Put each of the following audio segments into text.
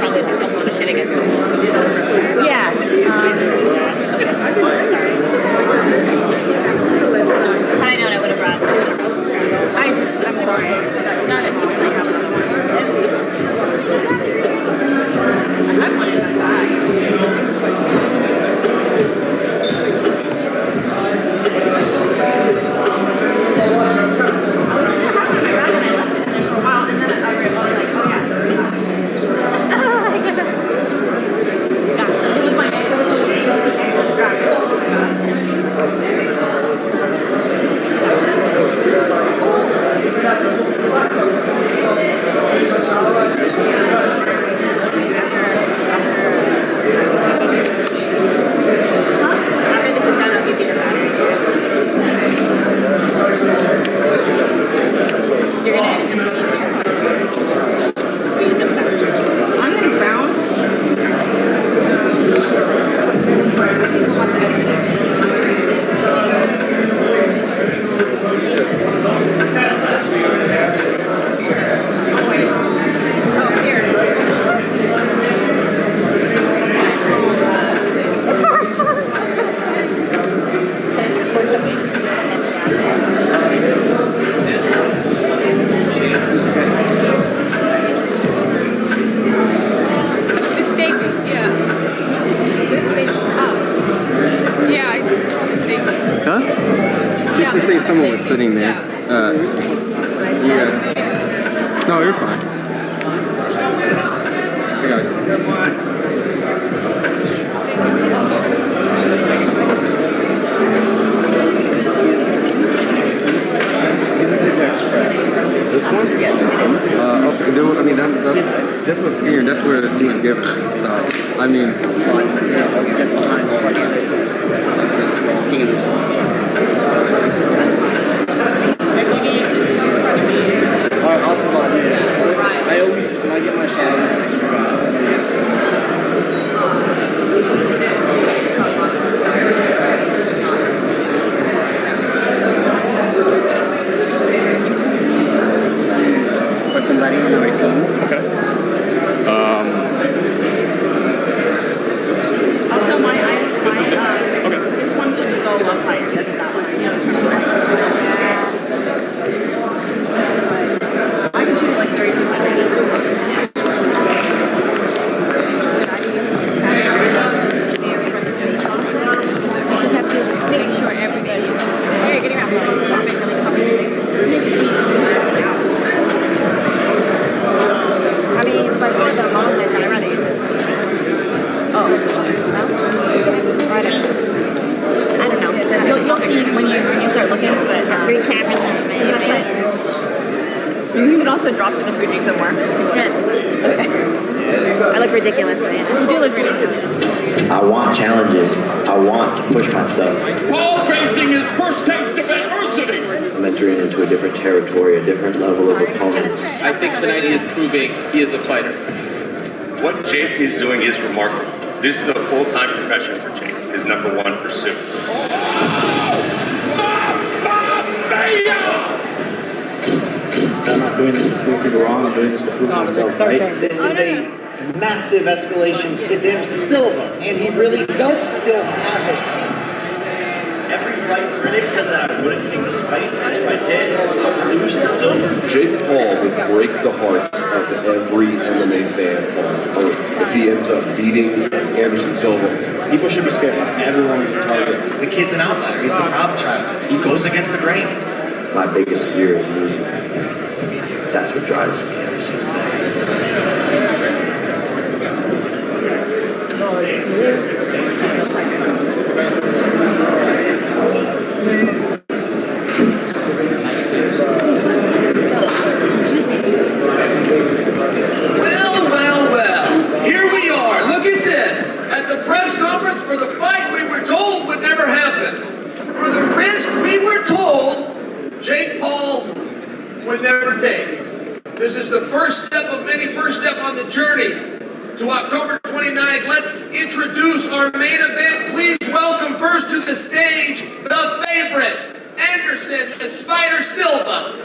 probably like a lot of shit against him. Yeah. Sorry. Had I known, I would have brought. I'm sorry. Not at all. Someone was sitting there. Yeah. No, you're fine. I got it. This one? Yes, it is. Okay. I mean, that's what's here. That's where he was given. So, I mean. I'll get behind the team. I'll slide in. I always, when I get my shot, I always make sure for somebody on our team. Okay. Also, my this one's it. Okay. This one could go outside. I can shoot like 3,200. Just have to make sure everybody. Hey, getting out. I mean, but for the moment, I'd rather use this. Oh, no? Right. I don't know. You'll see when you start looking, but green cameras and you can also drop in the food drink somewhere. Yes. Okay. I look ridiculous, man. You do look ridiculous. I want challenges. I want to push myself. Paul facing his first taste of adversity. I'm entering into a different territory, a different level of opponents. I think tonight he is proving he is a fighter. What Jake is doing is remarkable. This is a full-time profession for Jake, his number one pursuit. I'm not doing this to prove people wrong. I'm doing this to prove myself right. This is a massive escalation. It's Anderson Silva, and he really does still have his pain. Every fight critic said that I wouldn't take this fight, and if I did, I would lose to Silva. Jake Paul would break the hearts of every MMA fan on earth if he ends up beating Anderson Silva. People should be scared. Everyone's a target. The kid's an outlier. He's the problem child. He goes against the grain. My biggest fear is losing. That's what drives me every single day. Well. Here we are. Look at this. At the press conference for the fight we were told would never happen. For the risk we were told Jake Paul would never take. This is the first step of many first step on the journey to October 29th. Let's introduce our main event. Please welcome first to the stage the favorite, Anderson the Spider Silva.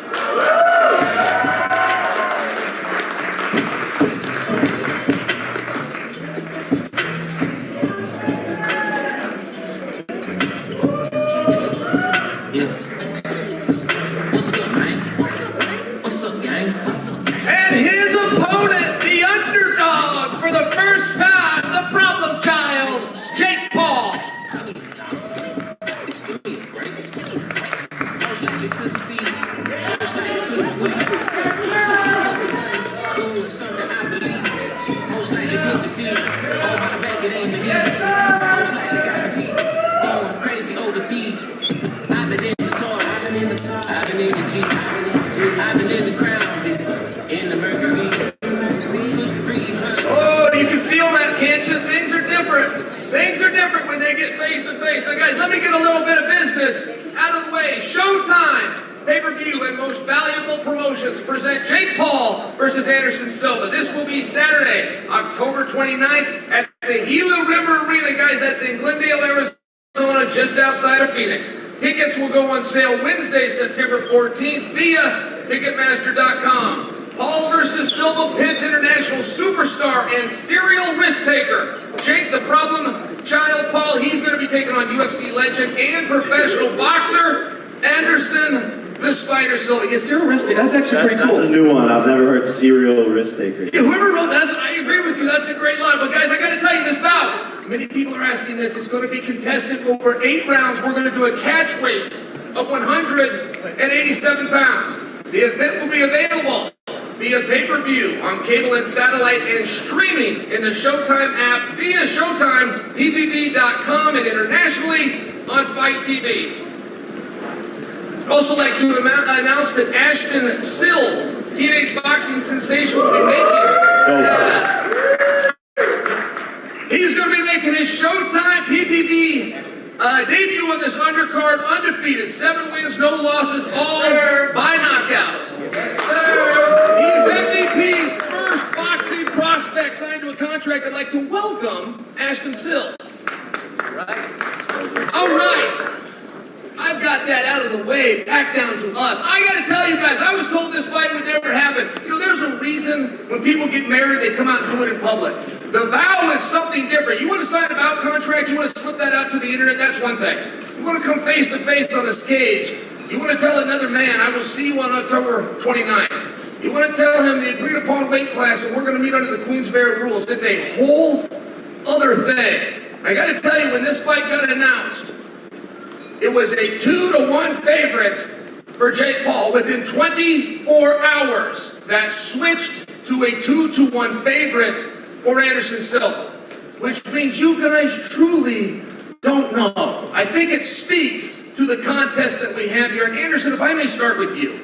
overseas. Oh, my back, it ain't the heat. Most likely got a heat. Going crazy overseas. I've been in the Taurus. I've been in the Jeep. I've been in the Crown Vic. In the Mercury. Oh, you can feel that, can't you? Things are different. Things are different when they get face to face. Now, guys, let me get a little bit of business out of the way. Showtime, pay-per-view, and most valuable promotions present Jake Paul versus Anderson Silva. This will be Saturday, October 29th at the Gila River Arena. Guys, that's in Glendale, Arizona, just outside of Phoenix. Tickets will go on sale Wednesday, September 14th via Ticketmaster.com. Paul versus Silva pits international superstar and serial risk taker Jake the Problem Child Paul. He's going to be taking on UFC legend and professional boxer Anderson the Spider Silva. Yeah, serial risk taker. That's actually pretty cool. That's a new one. I've never heard serial risk taker. Yeah, whoever wrote that, I agree with you. That's a great line. But guys, I got to tell you this bout. Many people are asking this. It's going to be contested over 8 rounds. We're going to do a catch weight of 187 pounds. The event will be available via pay-per-view on cable and satellite and streaming in the Showtime app via Showtime, PPV.com, and internationally on Fight TV. I'd also like to announce that Anderson Silva, teenage boxing sensation, will be he's going to be making his Showtime PPV debut on this undercard, undefeated, 7 wins, no losses, all by knockout. He's MVP's first boxing prospect signed to a contract. I'd like to welcome Anderson Silva. All right. I've got that out of the way, back down to us. I got to tell you guys, I was told this fight would never happen. You know, there's a reason when people get married, they come out and do it in public. The vow is something different. You want to sign a vow contract, you want to slip that out to the internet, that's one thing. You want to come face to face on a stage, you want to tell another man, I will see you on October 29th. You want to tell him the agreed upon weight class and we're going to meet under the Queensberry rules. It's a whole other thing. I got to tell you, when this fight got announced, it was a 2-1 favorite for Jake Paul. Within 24 hours, that switched to a 2-1 favorite for Anderson Silva, which means you guys truly don't know. I think it speaks to the contest that we have here. And Anderson, if I may start with you.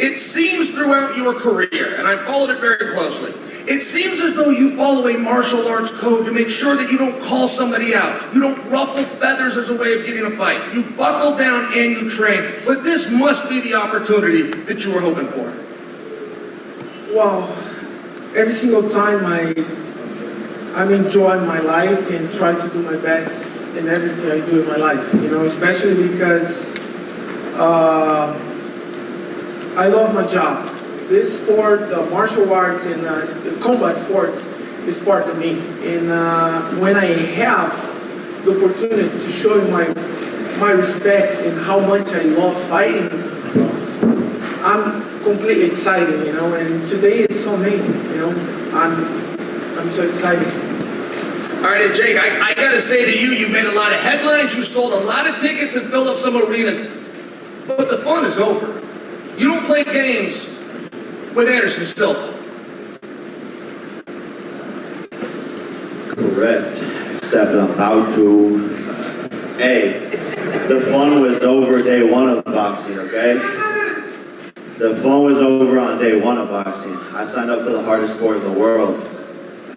It seems throughout your career, and I've followed it very closely, it seems as though you follow a martial arts code to make sure that you don't call somebody out. You don't ruffle feathers as a way of getting a fight. You buckle down and you train. But this must be the opportunity that you were hoping for. Well, every single time I'm enjoying my life and try to do my best in everything I do in my life. You know, especially because I love my job. This sport, martial arts and combat sports, is part of me. And when I have the opportunity to show you my respect and how much I love fighting, I'm completely excited, you know. And today is so amazing, you know. I'm so excited. All right, and Jake, I got to say to you, you made a lot of headlines, you sold a lot of tickets and filled up some arenas, but the fun is over. You don't play games with Anderson Silva. Correct. Except I'm about to. Hey, the fun was over day 1 of boxing, okay? The fun was over on day 1 of boxing. I signed up for the hardest sport in the world,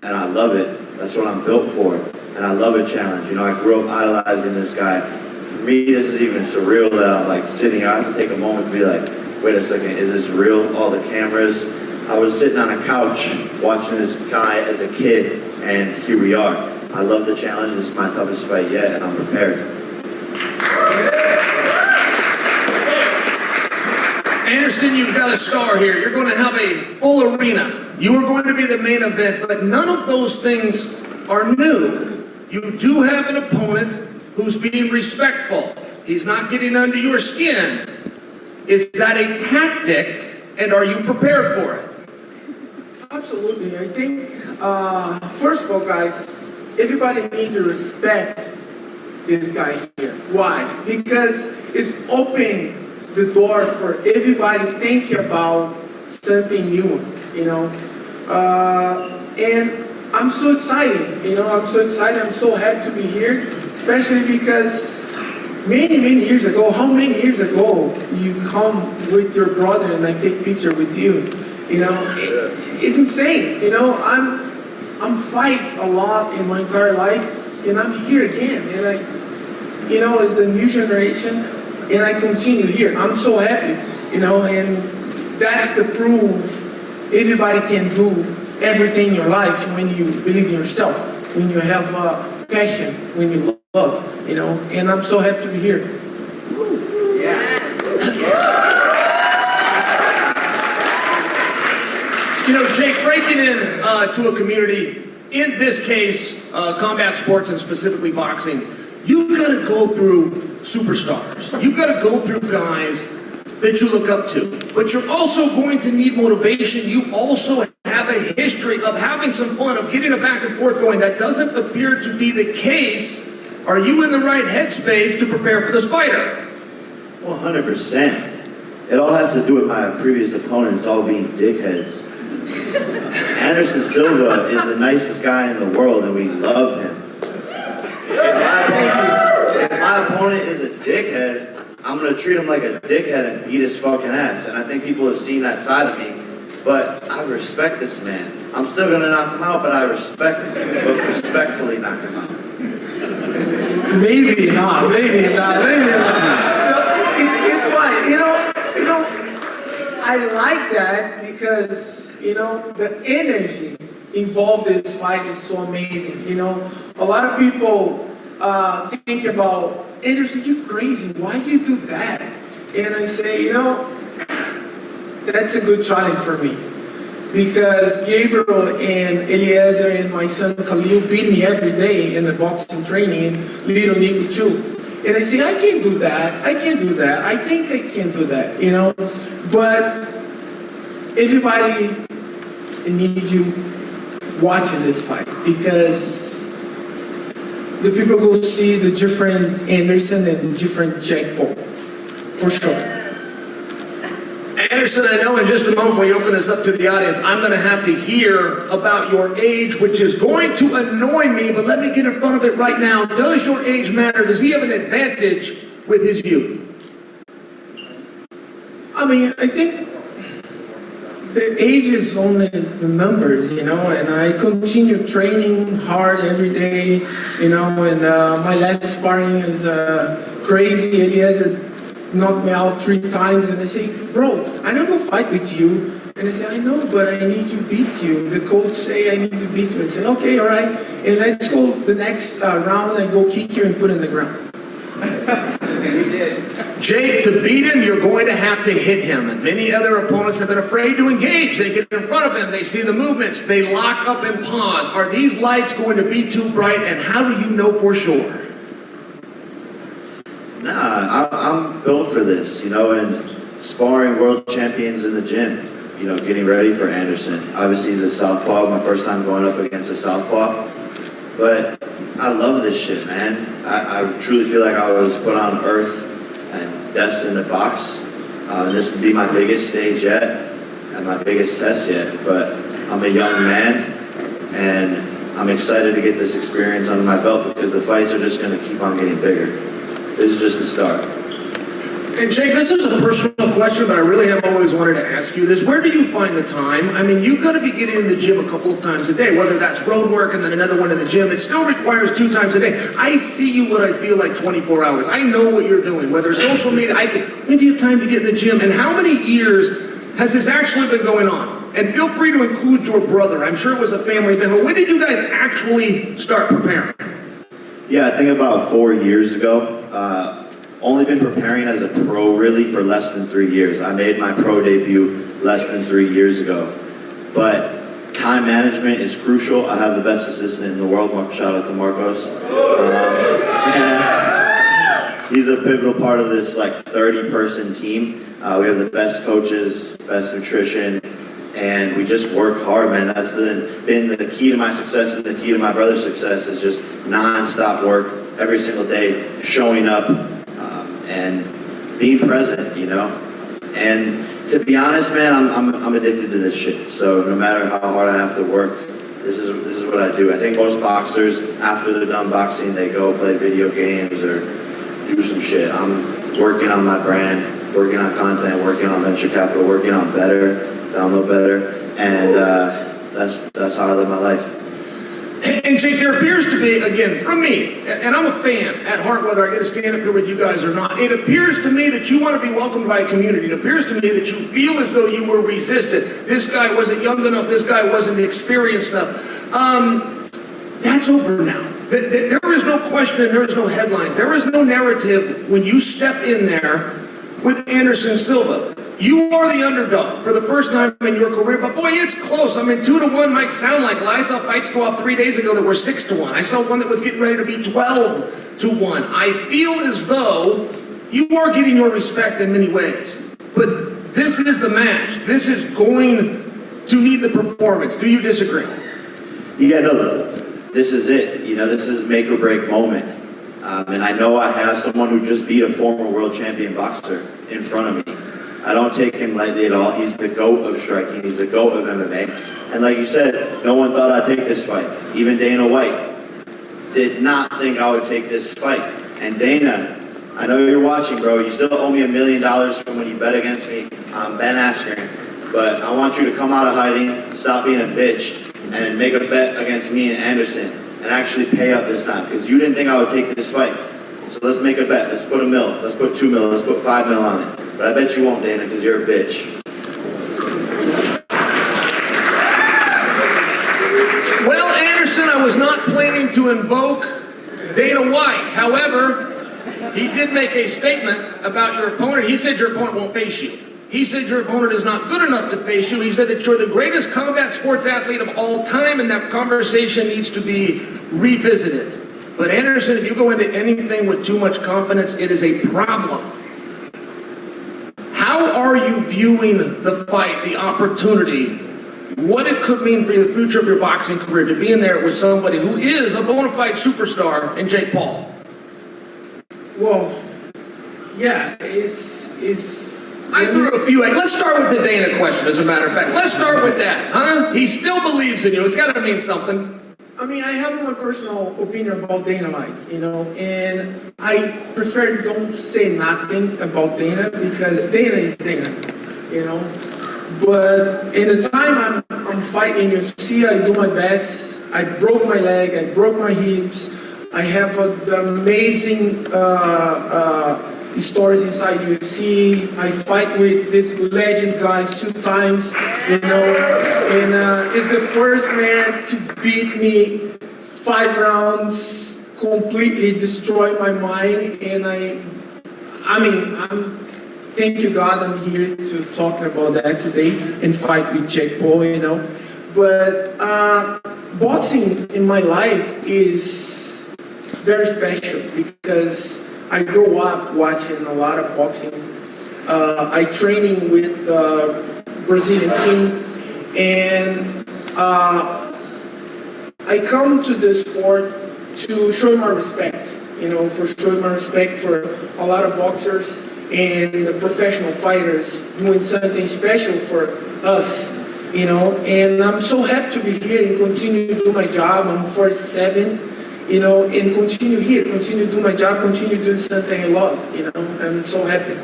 and I love it. That's what I'm built for, and I love a challenge. You know, I grew up idolizing this guy. For me, this is even surreal that I'm like sitting here. I have to take a moment to be like, wait a second, is this real? All the cameras. I was sitting on a couch watching this guy as a kid, and here we are. I love the challenge. This is my toughest fight yet, and I'm prepared. Anderson, you've got a star here. You're going to have a full arena. You are going to be the main event, but none of those things are new. You do have an opponent who's being respectful. He's not getting under your skin. Is that a tactic, and are you prepared for it? Absolutely. I think, first of all, guys, everybody needs to respect this guy here. Why? Because it's opening the door for everybody thinking about something new, you know. And I'm so excited, I'm so excited, I'm so happy to be here, especially because many years ago, how many years ago you come with your brother and I take picture with you, it's insane, I'm fight a lot in my entire life, and I'm here again, and it's the new generation, and I continue here. I'm so happy, and that's the proof everybody can do everything in your life when you believe in yourself, when you have passion, when you love, and I'm so happy to be here. Jake, breaking in to a community, in this case, combat sports and specifically boxing, you've got to go through superstars. You've got to go through guys that you look up to. But you're also going to need motivation. You also have a history of having some fun, of getting a back and forth going. That doesn't appear to be the case. Are you in the right headspace to prepare for this fighter? 100%. It all has to do with my previous opponents all being dickheads. Anderson Silva is the nicest guy in the world, and we love him. If my opponent is a dickhead, I'm going to treat him like a dickhead and beat his fucking ass. And I think people have seen that side of me. But I respect this man. I'm still going to knock him out, but I respect him. But respectfully knock him out. Maybe not. So it's fine. I like that because, the energy involved in this fight is so amazing. A lot of people think about, Anderson, you crazy, why do you do that? And I say, that's a good challenge for me. Because Gabriel and Eliezer and my son Khalil beat me every day in the boxing training, little Nico too. And I say, I can't do that, I think I can do that, But everybody needs you watching this fight because the people go see the different Anderson and the different Jake Paul, for sure. Anderson, I know in just a moment when you open this up to the audience, I'm going to have to hear about your age, which is going to annoy me, but let me get in front of it right now. Does your age matter? Does he have an advantage with his youth? I think the age is only the numbers, and I continue training hard every day, and my last sparring is crazy. Eliezer knocked me out 3 times, and I say, bro, I'm not gonna fight with you. And I say, I know, but I need to beat you. The coach say I need to beat you. I say, okay, all right, and let's go the next round and go kick you and put it in the ground. Jake, to beat him, you're going to have to hit him. And many other opponents have been afraid to engage. They get in front of him, they see the movements, they lock up and pause. Are these lights going to be too bright, and how do you know for sure? Nah, I'm built for this, and sparring world champions in the gym, getting ready for Anderson. Obviously, he's a southpaw, my first time going up against a southpaw. But I love this shit, man. I truly feel like I was put on earth and destined to box. This would be my biggest stage yet and my biggest test yet. But I'm a young man, and I'm excited to get this experience under my belt because the fights are just going to keep on getting bigger. This is just the start. And Jake, this is a personal question, but I really have always wanted to ask you this. Where do you find the time? You've got to be getting in the gym a couple of times a day, whether that's road work and then another one in the gym. It still requires 2 times a day. I see you what I feel like 24 hours. I know what you're doing, whether it's social media, when do you have time to get in the gym? And how many years has this actually been going on? And feel free to include your brother. I'm sure it was a family thing, but when did you guys actually start preparing? Yeah, I think about 4 years ago. Only been preparing as a pro really for less than 3 years. I made my pro debut less than 3 years ago. But time management is crucial. I have the best assistant in the world. Shout out to Marcos. He's a pivotal part of this 30-person team. We have the best coaches, best nutrition, and we just work hard, man. That's been the key to my success and the key to my brother's success is just non-stop work every single day, showing up and being present, And to be honest, man, I'm addicted to this shit. So no matter how hard I have to work, This is what I do. I think most boxers, after they're done boxing, they go play video games or do some shit. I'm working on my brand, working on content, working on venture capital, working on better, download better, and that's how I live my life. And Jake, there appears to be, again, from me, and I'm a fan at heart, whether I get to stand up here with you guys or not, it appears to me that you want to be welcomed by a community. It appears to me that you feel as though you were resisted. This guy wasn't young enough. This guy wasn't experienced enough. That's over now. There is no question and there is no headlines. There is no narrative when you step in there with Anderson Silva. You are the underdog for the first time in your career, but boy, it's close. I mean, 2-1 might sound like a lot. I saw fights go off 3 days ago that were 6-1. I saw one that was getting ready to be 12-1. I feel as though you are getting your respect in many ways, but this is the match. This is going to need the performance. Do you disagree? Yeah, no, this is it. You know, this is a make or break moment. And I know I have someone who just beat a former world champion boxer in front of me. I don't take him lightly at all. He's the GOAT of striking. He's the GOAT of MMA. And like you said, no one thought I'd take this fight. Even Dana White did not think I would take this fight. And Dana, I know you're watching, bro. You still owe me $1 million from when you bet against me on Ben Askren. But I want you to come out of hiding, stop being a bitch, and make a bet against me and Anderson. And actually pay up this time. Because you didn't think I would take this fight. So let's make a bet. Let's put $1 million. Let's put $2 million. Let's put $5 million on it. But I bet you won't, Dana, because you're a bitch. Well, Anderson, I was not planning to invoke Dana White. However, he did make a statement about your opponent. He said your opponent won't face you. He said your opponent is not good enough to face you. He said that you're the greatest combat sports athlete of all time, and that conversation needs to be revisited. But Anderson, if you go into anything with too much confidence, it is a problem. How are you viewing the fight, the opportunity, what it could mean for the future of your boxing career to be in there with somebody who is a bona fide superstar in Jake Paul? Well, yeah, it's I threw a few. Let's start with the Dana question, as a matter of fact. Let's start with that, huh? He still believes in you. It's got to mean something. I mean, I have my personal opinion about Dana White, you know, and I prefer don't say nothing about Dana because Dana is Dana, you know. But in the time I'm fighting UFC, I do my best. I broke my leg, I broke my hips. I have the amazing stories inside UFC. I fight with these legend guys 2 times, you know, and is the first man to beat me 5 rounds, completely destroy my mind, and thank you God I'm here to talk about that today and fight with Jake Paul, you know. But boxing in my life is very special because I grew up watching a lot of boxing. I training with the Brazilian team, and I come to the sport to show my respect, you know, for showing my respect for a lot of boxers and the professional fighters doing something special for us, you know. And I'm so happy to be here and continue to do my job. I'm 47. You know, and continue here, continue to do my job, continue doing something I love, you know. I'm so happy.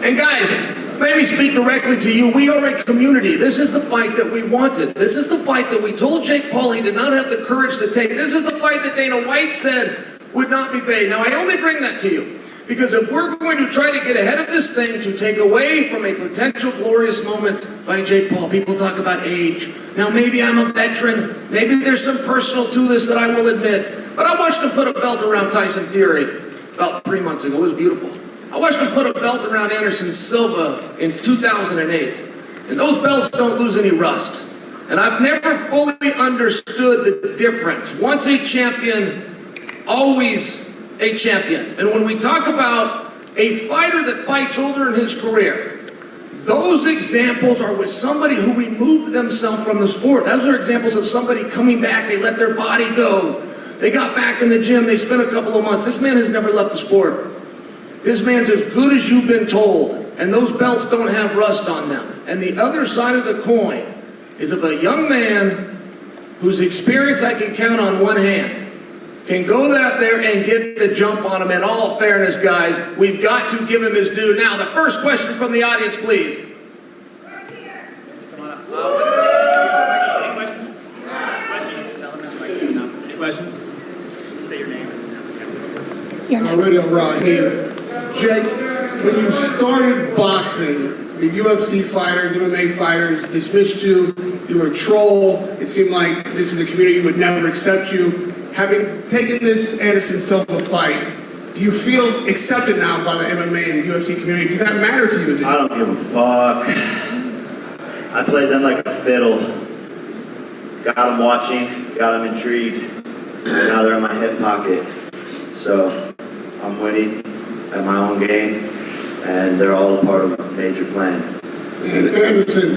And guys, let me speak directly to you. We are a community. This is the fight that we wanted. This is the fight that we told Jake Paul he did not have the courage to take. This is the fight that Dana White said would not be paid. Now, I only bring that to you because if we're going to try to get ahead of this thing to take away from a potential glorious moment by Jake Paul, people talk about age. Now, maybe I'm a veteran. Maybe there's some personal to this that I will admit. But I watched him put a belt around Tyson Fury about 3 months ago. It was beautiful. I watched him put a belt around Anderson Silva in 2008. And those belts don't lose any rust. And I've never fully understood the difference. Once a champion, always a champion. And when we talk about a fighter that fights older in his career, those examples are with somebody who removed themselves from the sport. Those are examples of somebody coming back, they let their body go. They got back in the gym, they spent a couple of months. This man has never left the sport. This man's as good as you've been told, and those belts don't have rust on them. And the other side of the coin is if a young man whose experience I can count on one hand, can go out there and get the jump on him. In all fairness, guys, we've got to give him his due. Now, the first question from the audience, please. Any questions? State your name. Radio right here. Jake, when you started boxing, the UFC fighters, MMA fighters dismissed you. You were a troll. It seemed like this is a community would never accept you. Having taken this Anderson Silva fight, do you feel accepted now by the MMA and UFC community? Does that matter to you? I don't give a fuck. I played them like a fiddle. Got them watching, got them intrigued. Now they're in my hip pocket. So I'm winning at my own game, and they're all a part of a major plan. Anderson,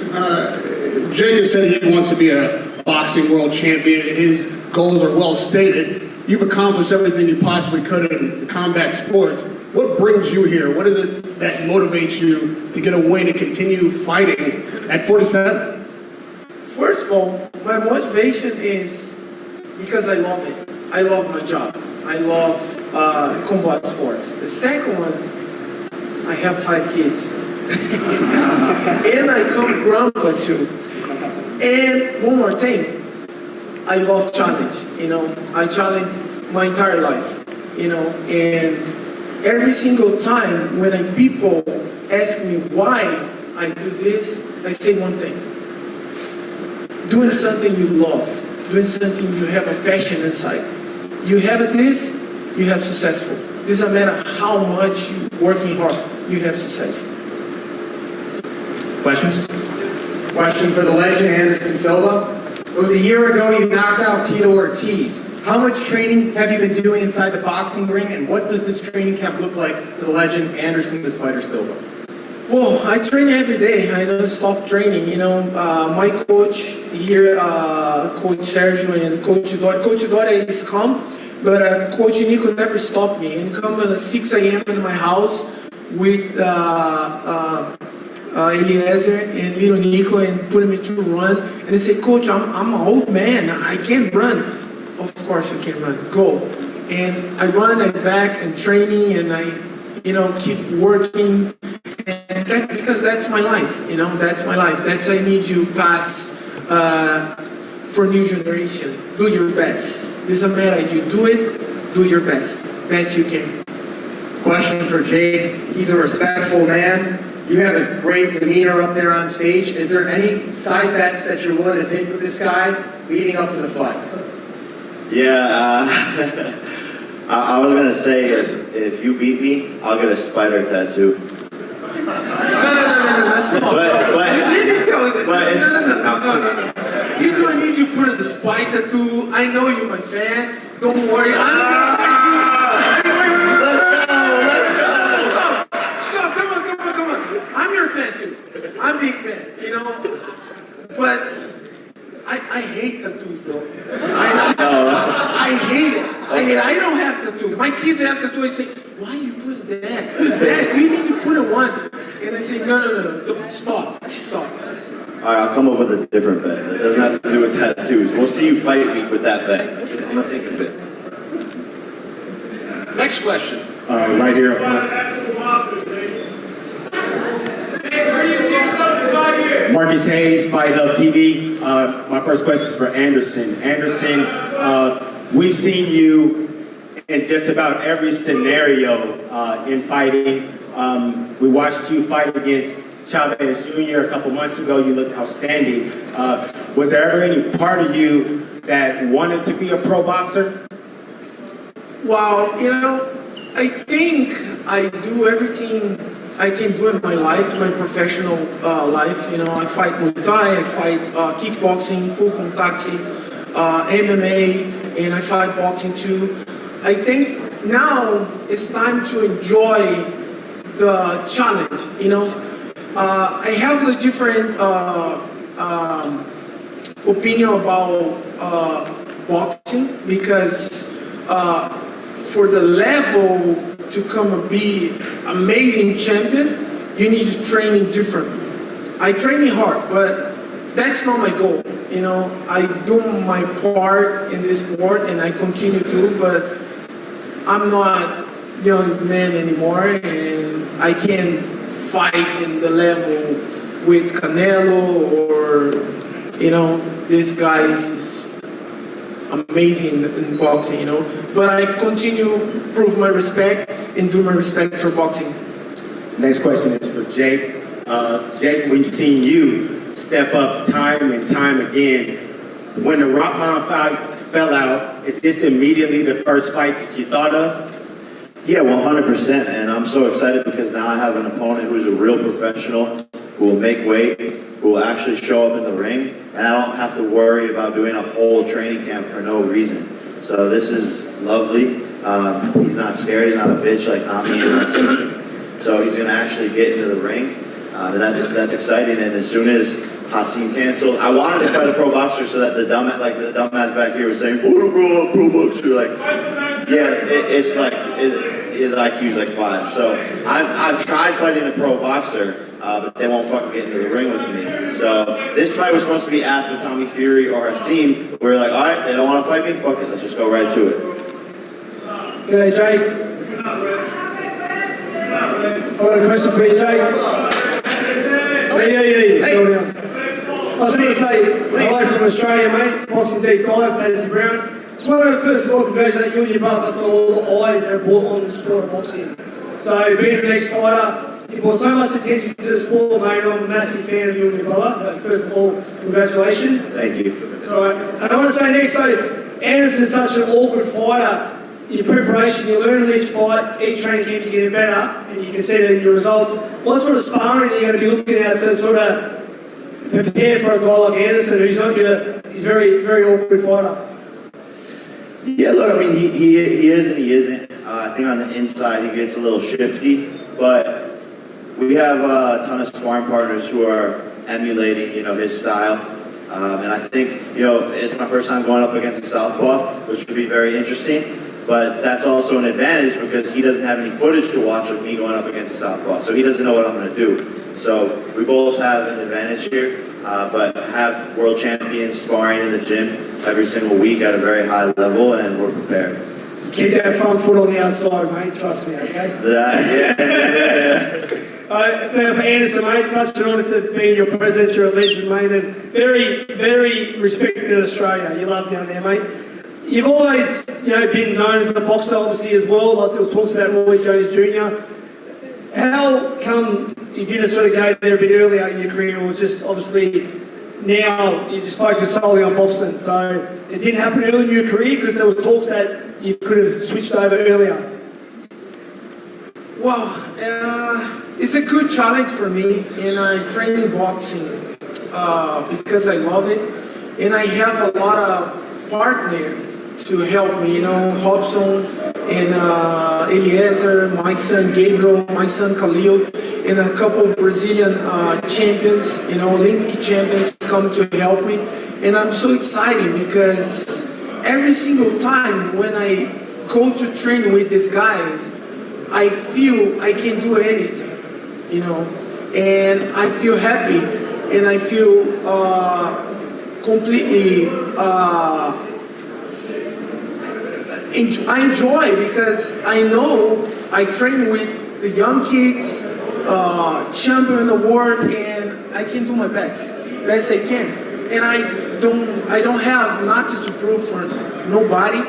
Jake has said he wants to be a boxing world champion. His goals are well stated. You've accomplished everything you possibly could in the combat sports. What brings you here? What is it that motivates you to get a win and continue fighting at 47? First of all, my motivation is because I love it. I love my job. I love combat sports. The second one, I have 5 kids. And I come grandpa too. And one more thing, I love challenge. I challenge my entire life. And every single time when people ask me why I do this, I say one thing. Doing something you love, doing something you have a passion inside. You have this, you have successful. Doesn't matter how much you working hard, you have successful. Questions? Question for the legend, Anderson Silva. It was a year ago you knocked out Tito Ortiz. How much training have you been doing inside the boxing ring, and what does this training camp look like to the legend, Anderson the Spider Silva? Well, I train every day. I don't stop training. My coach here, Coach Sergio and Coach Dora. Coach Dora is calm, but Coach Nico never stopped me. And come at 6 a.m. in my house with Eliezer and little Nico and putting me to run. And they say, Coach, I'm an old man. I can't run. Of course you can run. Go. And I run, I back and training, and I, keep working. And because that's my life. That's my life. That's I need you pass for new generation. Do your best. Doesn't matter. You do it. Do your best. Best you can. Question for Jake. He's a respectful man. You have a great demeanor up there on stage. Is there any side bets that you're willing to take with this guy leading up to the fight? Yeah, I was going to say if you beat me, I'll get a spider tattoo. No, that's not. No. You don't need to put the spike tattoo. I know you're my fan. Don't worry. Let's go. Stop. Come on. I'm your fan too. I'm a big fan, But I hate tattoos, bro. I hate it. I don't have tattoos. My kids have tattoos. I say, why are you putting that? Dad, you need to put it one. And I say, no. Don't stop. All right, I'll come up with a different bet. That doesn't have to do with tattoos. We'll see you fight week with that bet. I'm gonna think of it. Next question. Right here up front. Marcus Hayes, Fight Hub TV. My first question is for Anderson. Anderson, we've seen you in just about every scenario in fighting. We watched you fight against Chavez Jr. a couple months ago. You looked outstanding. Was there ever any part of you that wanted to be a pro boxer? Well, I think I do everything I can do in my life, my professional life. I fight Muay Thai, I fight kickboxing, full contact, MMA, and I fight boxing too. I think now it's time to enjoy the challenge. I have the different opinion about boxing because for the level to come and be amazing champion, you need to train different. I train hard, but that's not my goal. You know, I do my part in this sport and I continue to, but I'm not young man anymore and I can't fight in the level with Canelo or, you know, this guy is amazing in boxing, you know. But I continue to prove my respect and do my respect for boxing. Next question is for Jake. Jake, we've seen you step up time and time again. When the Rockman fight fell out, is this immediately the first fight that you thought of? Yeah, 100%, and I'm so excited because now I have an opponent who's a real professional, who will make weight, who will actually show up in the ring, and I don't have to worry about doing a whole training camp for no reason. So this is lovely. He's not scared, he's not a bitch like Tommy in wrestling. So he's going to actually get into the ring. That's exciting, and as soon as Hassim canceled, I wanted to fight a pro boxer so that the dumbass back here was saying, pro boxer, like, yeah, it's like, his IQ's like 5. So I've tried fighting a pro boxer, but they won't fucking get into the ring with me. So this fight was supposed to be after Tommy Fury or Hassim. We're like, all right, they don't want to fight me, fuck it, let's just go right to it. G'day, Jake. I've got a question for you, Jake. I was going to say hello from Australia, mate. Boxing Deep Dive, Daisy Brown. Just wanted to first of all congratulate you and your brother for all the eyes that brought on the sport of boxing. So being an ex-fighter, you brought so much attention to the sport, mate. I'm a massive fan of you and your brother. So first of all, congratulations. Thank you. So, and I want to say next, so Anderson's such an awkward fighter. Your preparation, you learn in each fight, each training camp you're getting better, and you can see that in your results. What sort of sparring are you going to be looking at to sort of prepare for a guy like Anderson, who's not he's very, very awkward fighter? Yeah, look, I mean, he is and he isn't. I think on the inside he gets a little shifty, but we have a ton of sparring partners who are emulating, you know, his style. And I think, you know, it's my first time going up against a southpaw, which would be very interesting. But that's also an advantage because he doesn't have any footage to watch of me going up against a southpaw, so he doesn't know what I'm going to do. So we both have an advantage here, but have world champions sparring in the gym every single week at a very high level, and we're prepared. Just keep that front foot on the outside, mate. Trust me, okay? Yeah. For Anderson, mate, such an honour to be in your presence. You're a legend, mate, and very, very respected in Australia. You love down there, mate. You've always, you know, been known as a boxer, obviously, as well. Like there was talks about Roy Jones Jr. How come you didn't sort of go there a bit earlier in your career, or just obviously now you just focus solely on boxing? So it didn't happen early in your career because there was talks that you could have switched over earlier. Well, it's a good challenge for me, and I train in boxing because I love it, and I have a lot of partners to help me, you know, Hobson and Eliezer, my son Gabriel, my son Khalil, and a couple Brazilian champions, you know, Olympic champions come to help me. And I'm so excited because every single time when I go to train with these guys, I feel I can do anything, you know, and I feel happy and I feel completely I enjoy because I know I train with the young kids, champion in the world, and I can do my best I can. And I don't have nothing to prove for nobody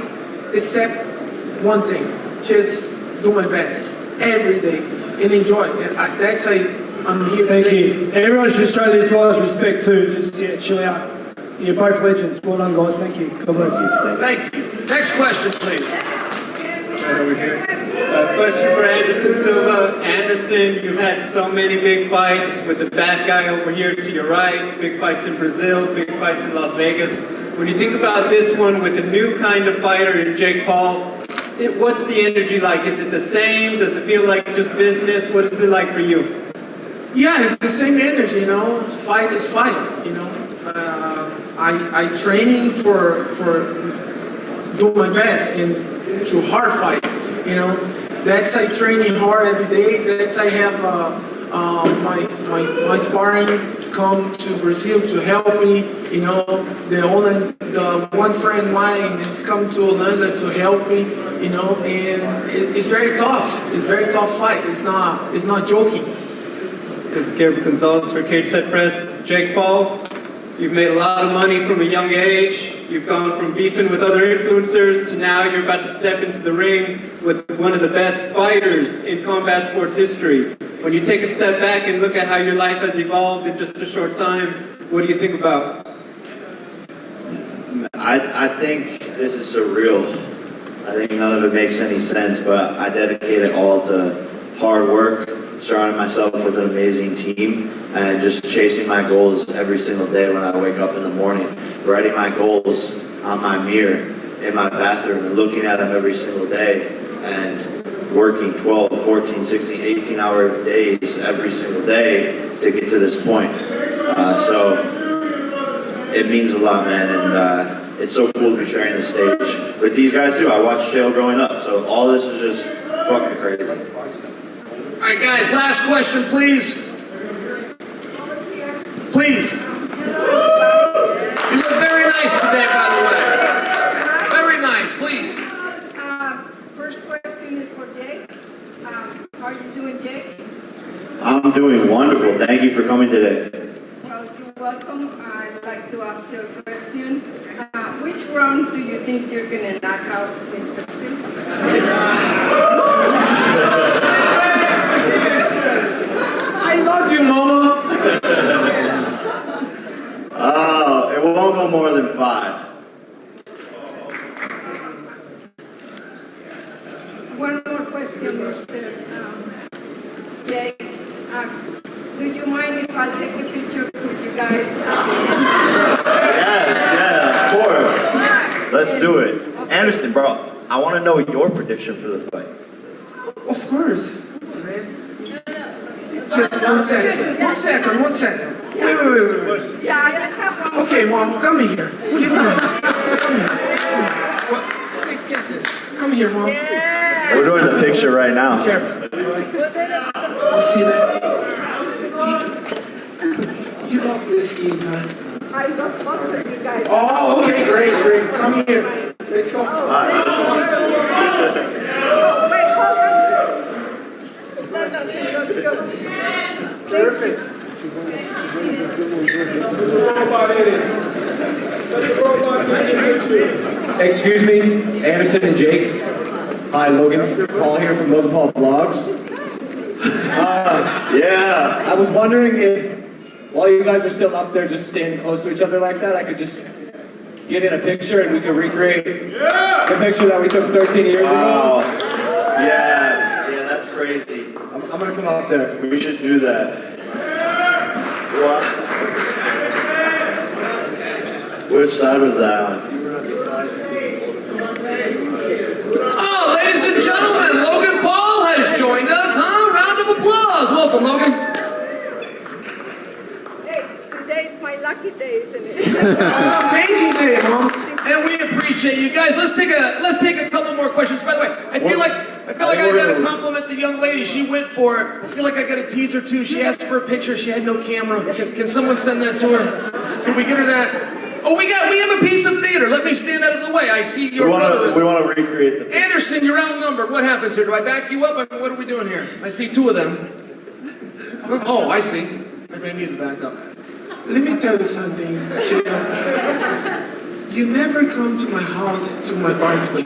except one thing: just do my best every day and enjoy. And that's why I'm here. Thank you. Everyone should show these guys respect too. Just chill out. You're both legends. Well done, guys. Thank you. God bless you. Thank you. Next question, please. Right over here. Question for Anderson Silva. Anderson, you've had so many big fights with the bad guy over here to your right, big fights in Brazil, big fights in Las Vegas. When you think about this one with a new kind of fighter in Jake Paul, what's the energy like? Is it the same? Does it feel like just business? What is it like for you? Yeah, it's the same energy, you know. Fight is fight, you know. I training for do my best and to hard fight, you know. That's I training hard every day. That's I have my sparring come to Brazil to help me. You know, the one friend of mine is come to Holanda to help me. You know, and it's very tough. It's a very tough fight. It's not joking. This is Gabriel Gonzalez for Cage Set Press. Jake Paul, you've made a lot of money from a young age. You've gone from beefing with other influencers to now you're about to step into the ring with one of the best fighters in combat sports history. When you take a step back and look at how your life has evolved in just a short time, what do you think about? I think this is surreal. I think none of it makes any sense, but I dedicate it all to hard work, surrounding myself with an amazing team, and just chasing my goals every single day when I wake up in the morning, writing my goals on my mirror in my bathroom and looking at them every single day, and working 12, 14, 16, 18-hour days every single day to get to this point. So it means a lot, man, and it's so cool to be sharing the stage with these guys too. I watched Chael growing up, so all this is just fucking crazy. All right, guys, last question, please. Please. You look very nice today, by the way. Very nice, please. First question is for Jake. How are you doing, Jake? I'm doing wonderful. Thank you for coming today. Well, you're welcome. I'd like to ask you a question. Which round do you think you're going to knock out Mr. Silva? I love you, Mama. It won't go more than 5. One more question, Mr. Jake. Do you mind if I take a picture with you guys? Yeah, of course. Let's do it. Okay. Anderson, bro, I want to know your prediction for the fight. Of course. Come on, man. Just 1 second. 1 second. 1 second. Wait. Yeah, I just have one. Okay, Mom, come here. Give me that. Come here. Get this. Come here, Mom. Yeah. We're doing the picture right now. Careful. Right? You see that? You love this kid, huh? I love both of you guys. Oh, okay, great. Come here. Let's go. Oh, wait, hold on. No, let's go. Perfect. Excuse me, Anderson and Jake. Hi, Logan. Paul here from Logan Paul Vlogs. Yeah. I was wondering if, while you guys are still up there just standing close to each other like that, I could just get in a picture and we could recreate the picture that we took 13 years ago. Yeah, that's crazy. I'm gonna come up there. We should do that. What? Which side was that on? Oh, ladies and gentlemen, Logan Paul has joined us, huh? Round of applause. Welcome, Logan. Hey, today's my lucky day, isn't it? Amazing day, Mom. And we appreciate you guys. Let's take a couple more questions. By the way, I feel like I gotta compliment the young lady. She went for it. I feel like I gotta tease her too. She asked for a picture. She had no camera. Can someone send that to her? Can we get her that? Oh, we have a piece of theater. Let me stand out of the way. I see your brother. We want to recreate the picture. Anderson, you're outnumbered. What happens here? Do I back you up? What are we doing here? I see 2 of them. Oh, I see. Maybe I need to back up. Let me tell you something. You never come to my house to my barbecue.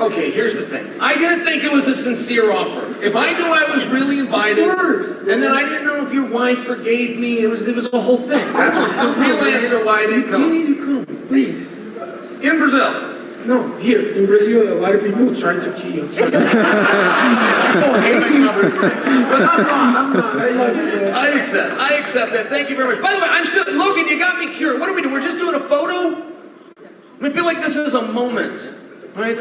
Okay, here's the thing. I didn't think it was a sincere offer. If I knew I was really invited, and then I didn't know if your wife forgave me, it was a whole thing. That's the real answer why I didn't come. You need to come, please. In Brazil? No, here. In Brazil, a lot of people try to kill you. People hate me. But I'm not. I love you. I accept that. Thank you very much. By the way, Logan, you got me curious. What are we doing? We're just doing a photo? I feel like this is a moment, right?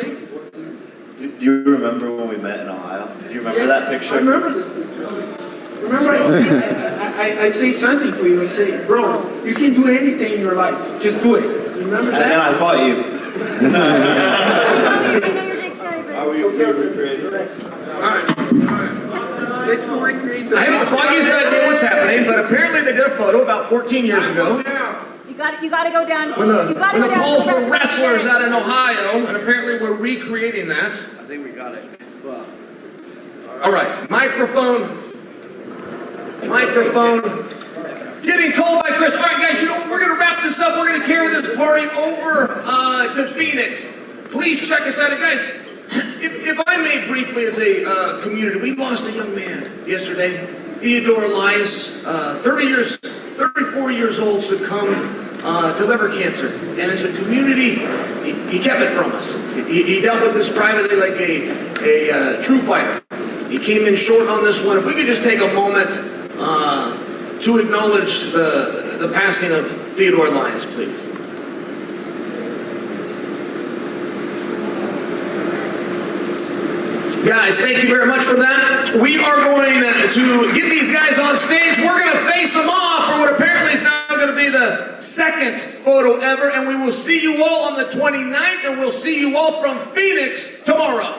Do you remember when we met in Ohio? Do you remember that picture? I remember this picture. Remember, I say something for you. I say, bro, you can do anything in your life. Just do it. Remember that? And then I fought you. Are we okay with it? All right. I haven't the foggiest idea what's happening, but apparently they did a photo about 14 years ago You got to go down. when the Pauls were the wrestlers out in Ohio, and apparently we're recreating that. I think we got it. All right, microphone. Getting told by Chris. All right, guys, you know what? We're going to wrap this up. We're going to carry this party over to Phoenix. Please check us out. And guys, if I may briefly as a community, we lost a young man yesterday, Theodore Elias, 34 years old, succumbed to liver cancer. And as a community, he kept it from us. He dealt with this privately like a true fighter. He came in short on this one. If we could just take a moment to acknowledge the passing of Theodore Elias, please. Guys, thank you very much for that. We are going to get these guys on stage. We're going to face them off for what apparently is now going to be the second photo ever, and we will see you all on the 29th, and we'll see you all from Phoenix tomorrow.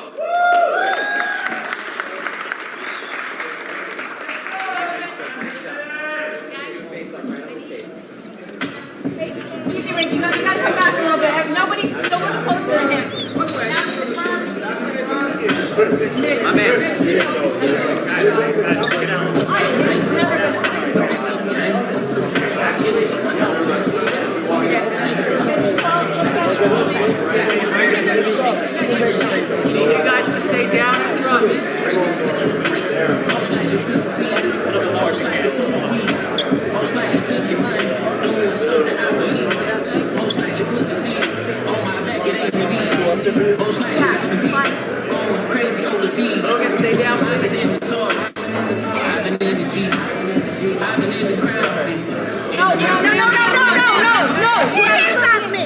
You gotta come back a little bit. Nobody closer to him. My man. You need you guys to stay down in front. Crazy overseas. Logan, stay down. I've been in the car. I've been in the G. I've been in the crown. No. You can't stop me.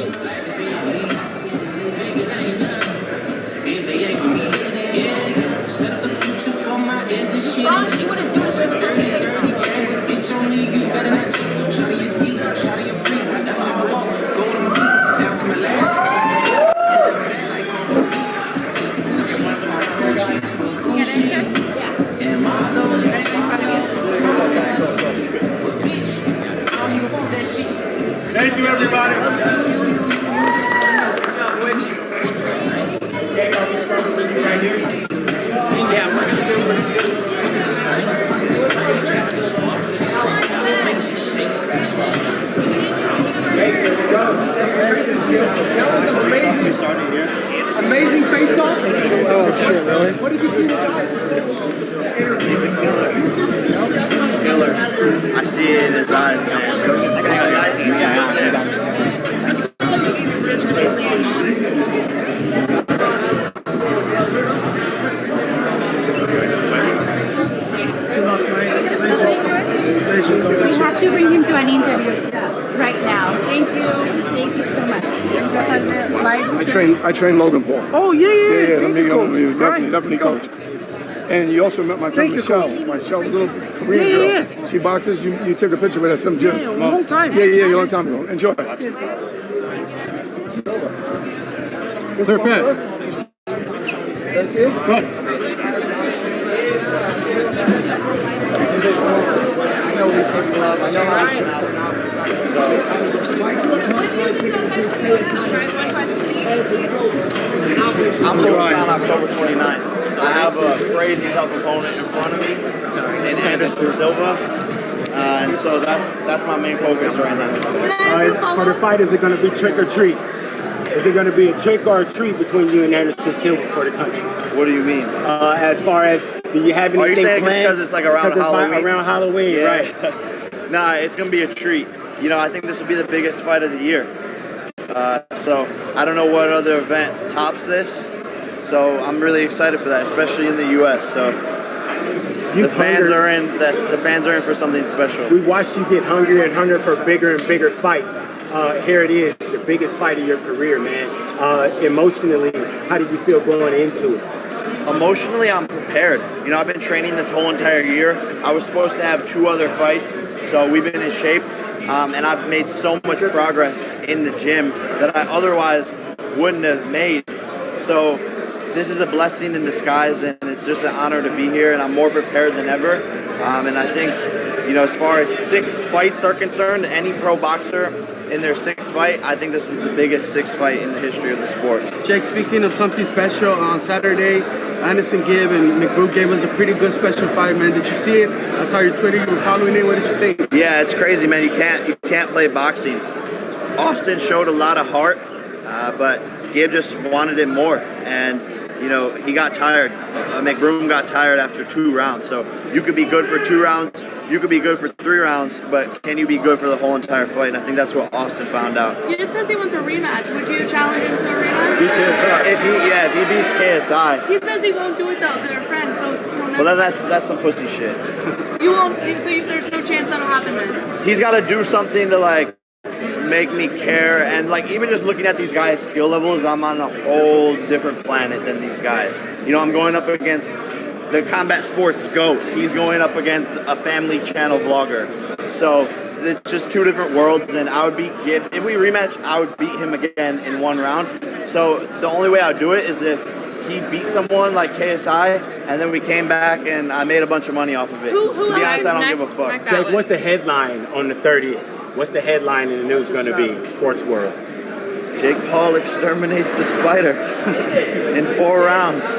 Set up the future for my ass. This shit ain't cheap. Dirty. Bitch on me, you better not cheat. Shot of your deep, shot of your free. Whenever I walk, go to my feet. Down to my last. Thank you, everybody. Amazing face off. Oh shit, really? What did you see? He's a killer. Killer. I see it in his eyes, man. We have to bring him to an interview right now. Thank you so much. I train Logan Paul. Oh yeah. Definitely coach. And you also met my friend Michelle, little Korean girl. She boxes. You took a picture with her some gym. Yeah, a long time. Yeah, a long time ago. Enjoy. Clear pen. That's it. Right. I'm going on October 29th. So I have a crazy tough opponent in front of me, in Anderson Silva. And so that's my main focus right now. For the fight, is it going to be trick or treat? Is it going to be a trick or a treat between you and Anderson Silva for the country? What do you mean? As far as, do you have anything Are you saying planned? because it's like around Halloween? Around Halloween, yeah. right. Nah, it's going to be a treat. You know, I think this will be the biggest fight of the year. So I don't know what other event tops this. So I'm really excited for that, especially in the U.S. So the fans are in for something special. We watched you get hungrier and hungrier for bigger and bigger fights. Here it is, the biggest fight of your career, man. Emotionally, how did you feel going into it? Emotionally, I'm prepared. You know, I've been training this whole entire year. I was supposed to have 2 other fights, so we've been in shape. And I've made so much progress in the gym that I otherwise wouldn't have made. So this is a blessing in disguise, and it's just an honor to be here, and I'm more prepared than ever. And I think, as far as 6 fights are concerned, any pro boxer in their 6th fight, I think this is the biggest 6th fight in the history of the sport. Jake, speaking of something special, on Saturday, Anderson Gibb and McBrook gave us a pretty good special fight, man. Did you see it? I saw your Twitter, you were following it. What did you think? Yeah, it's crazy, man. You can't play boxing. Austin showed a lot of heart, but Gibb just wanted it more, and he got tired. McBroom got tired after 2 rounds. So you could be good for 2 rounds, you could be good for 3 rounds, but can you be good for the whole entire fight? And I think that's what Austin found out. Gibb says he wants a rematch. Would you challenge him to a rematch? If he beats KSI. He says he won't do it though. They're friends, so he'll never. Well, then that's some pussy shit. You won't. So there's no chance that'll happen then. He's got to do something to make me care, and even just looking at these guys' skill levels, I'm on a whole different planet than these guys. I'm going up against the combat sports GOAT. He's going up against a family channel vlogger. So it's just 2 different worlds, and I would beat Gibb. If we rematch, I would beat him again in 1 round. So the only way I would do it is if he beat someone like KSI, and then we came back and I made a bunch of money off of it. Who to be honest, I don't give a fuck. Jake, what's the headline on the 30th? What's the headline in the news going to be? Sports world. Jake Paul exterminates the spider in 4 rounds.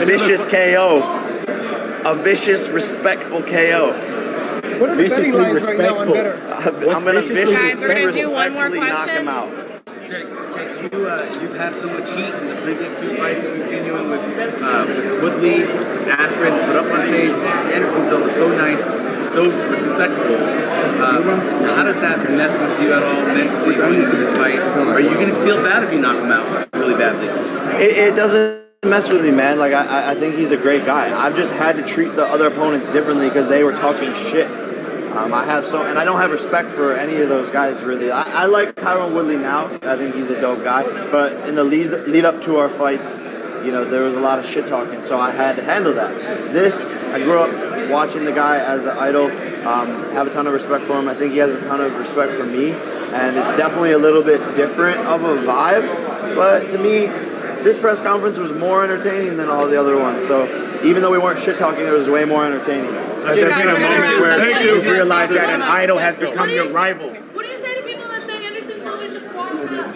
Vicious KO. A vicious, respectful KO. What are the betting lines right now on better? I'm going to do one more respectfully knock him out. Jake, you've had so much heat in the previous 2 fights that we've seen you in with Woodley, Askren, put up on stage. Anderson Silva, so nice, so respectful. How does that mess with you at all mentally going into this fight? Are you going to feel bad if you knock him out really badly? It doesn't mess with me, man. I think he's a great guy. I've just had to treat the other opponents differently because they were talking shit. And I don't have respect for any of those guys, really. I like Tyron Woodley now. I think he's a dope guy. But in the lead up to our fights, there was a lot of shit talking, so I had to handle that. I grew up watching the guy as an idol, have a ton of respect for him. I think he has a ton of respect for me, and it's definitely a little bit different of a vibe. But to me, this press conference was more entertaining than all the other ones. So even though we weren't shit talking, it was way more entertaining. Has there been a moment where you realize that an idol has become your rival? What do you say to people that say Anderson Silva is just washed up?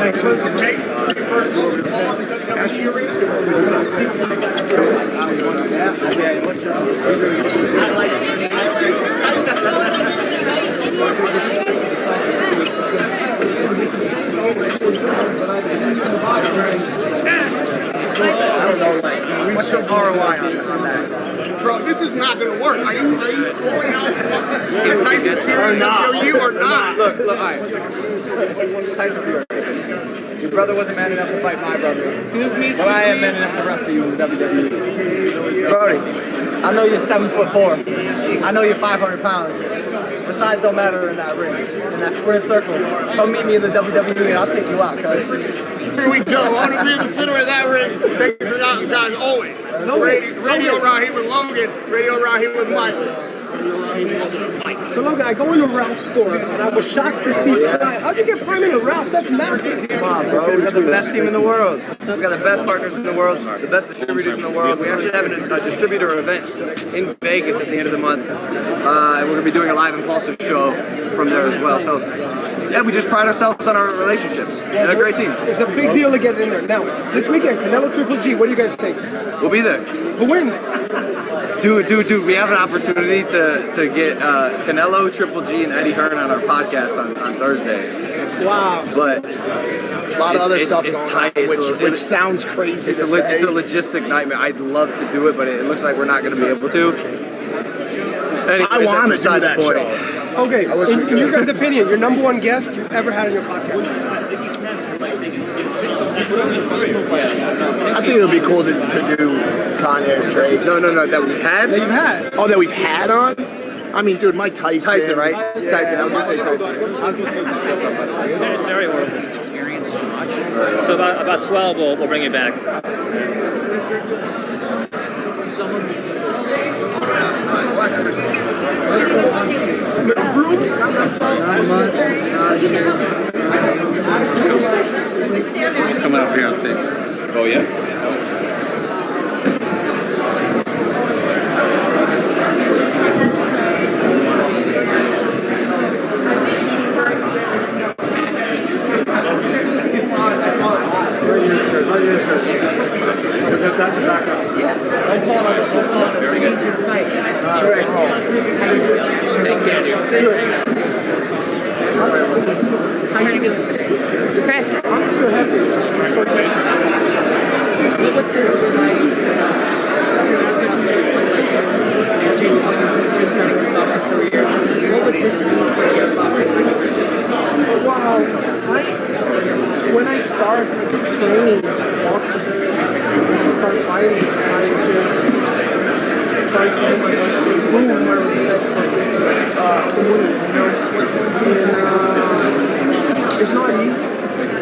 Thanks, Jake. What's your ROI on that? Bro, this is not going to work. Are you going out in Tyson Fury or not? Look, all right. Tyson Fury. Your brother wasn't man enough to fight my brother. But I am man enough to wrestle you in the WWE. Brody, I know you're 7'4". I know you're 500 pounds. The size don't matter in that ring, in that square circle. Come meet me in the WWE and I'll take you out, cuz. Here we go. I want to be in the center of that ring. Thanks for that, guys, always. Radio around here with Logan. Radio around here with Mike. So Logan, I go into Ralph's store and I was shocked to see Prime. How'd you get Prime into Ralph's? That's massive. Come on, bro. We got the best team in the world. We got the best partners in the world, the best distributors in the world. We actually have a distributor event in Vegas at the end of the month. And we're going to be doing a live impulsive show from there as well. So, yeah, we just pride ourselves on our relationships. And a great team. It's a big deal to get in there. Now, this weekend, Canelo Triple G, what do you guys think? We'll be there. Who wins? Dude, we have an opportunity to get Canelo, Triple G, and Eddie Hearn on our podcast on Thursday. Wow. But a lot of other stuff it's going tight, on, which sounds crazy. It's a logistic nightmare. I'd love to do it, but it looks like we're not going to be able to. Anyways, I want to do that that show. Okay, in your guys' opinion, your number one guest you've ever had on your podcast? I think it would be cool to do Kanye and Drake. No, that we've had? That you've had. Oh, that we've had on? I mean, dude, Mike Tyson. Tyson, right? Yeah. Tyson, I'm going to say Tyson. Very well. Experienced too much. So about 12, we'll bring it back. He's coming up here on stage. Oh yeah. How are you doing? Okay. I'm so happy. What this Wow. When I start training boxing, start fighting, I just try to do my best to improve my respect for this community, you know. And it's not easy.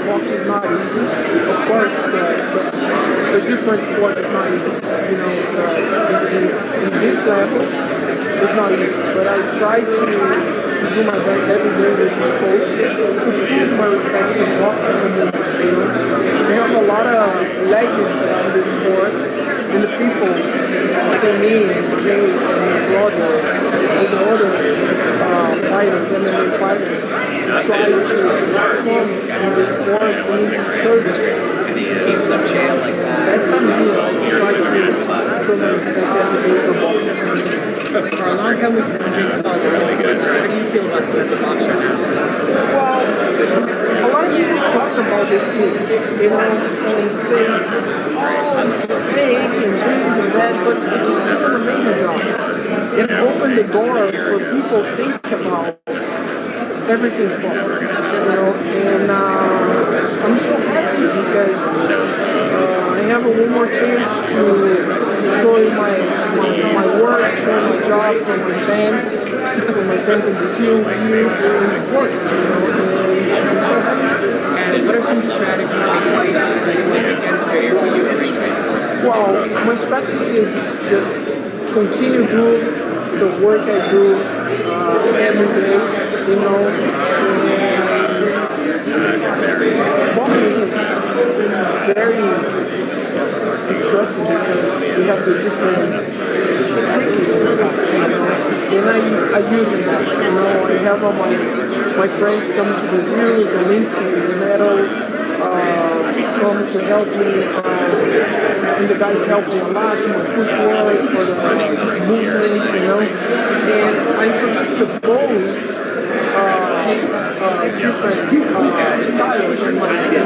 Boxing is not easy. Of course, the different sport is not easy. You know, in this level, it's not easy. But I try to do my best every day with my coach to prove my respect for boxing community. You know, we have a lot of legends in this sport, and the people, say me and Jay and my brother, and the other fighters, MMA fighters, try to come in this sport and service. That's something new. I try to do so many things every day for boxing. For a long time we've been drinking about really good. How do you feel about the boxer now? Well, a lot of people talk about this thing, you know, and say, oh, it's fake and this and that, but it's still an amazing job. It opened the door for people to think about everything's fun, you know, and I'm so happy because I have one more chance to show you my work, show my job for my fans in the field, here in the court, you know, and I'm so happy. And what are some strategies for you every training? Well, my strategy is just continue to do the work I do every day, you know, boxing is very interesting because we have the different techniques, and I use them, you know, I have all my friends come to Brazil, the Olympics, the medal, come to help me, and the guys help me a lot, my footwork, for the movements, you know, and I introduced the bowling, different styles in my and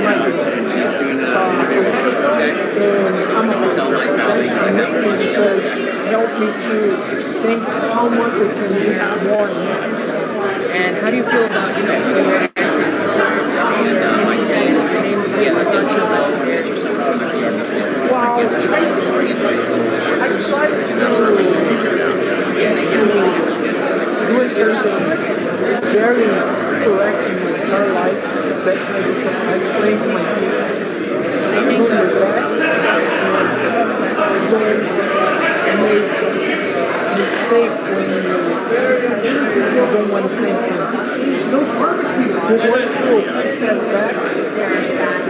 I'm amazing because it helped me to think how much I can do more and more. And how do you feel about, you know, well, I try to do something very correct in my entire life. That's because I explain to my kids. I do my best and don't make mistake when you don't want to say something. You work through a step back,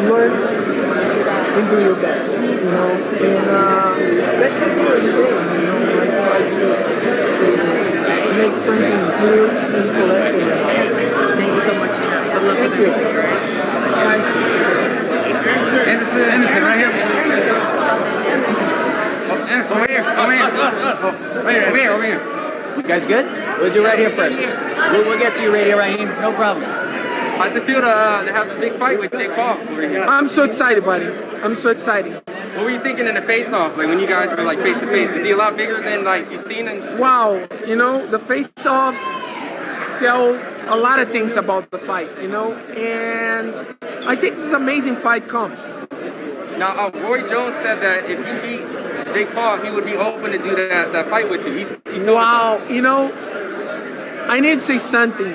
learn, and do your best, you know, and that's what I do every day, you know, I try to make something clear and correct. Thank you so much. Thank you. Anderson, right here. Oh, Anderson, over here. Over here. Us. Over here. You guys good? We'll do right here first. We'll get to you right here, Raheem. No problem. How's it feel to have a big fight with Jake Paul over here? I'm so excited, buddy. I'm so excited. What were you thinking in the face-off, like when you guys were like face-to-face? Is he a lot bigger than like you've seen? Wow, you know, the face-off tell a lot of things about the fight, you know, and I think this amazing fight come. Now, Roy Jones said that if you beat Jake Paul, he would be open to do that fight with you. He told wow, you know, I need to say something.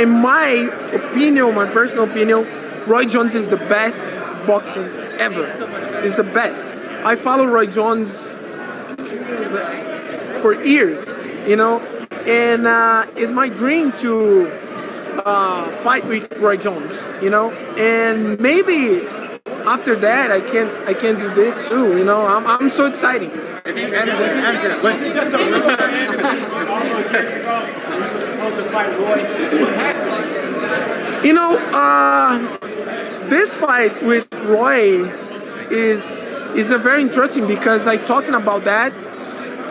In my opinion, my personal opinion, Roy Jones is the best boxer ever. He's the best. I follow Roy Jones for years, you know, and it's my dream to fight with Roy Jones, you know, and maybe after that I can do this too, you know. I'm so excited. Was it just a rumor, Anderson, all those years ago when you were supposed to fight Roy? What happened? You know, this fight with Roy is a very interesting because I talking about that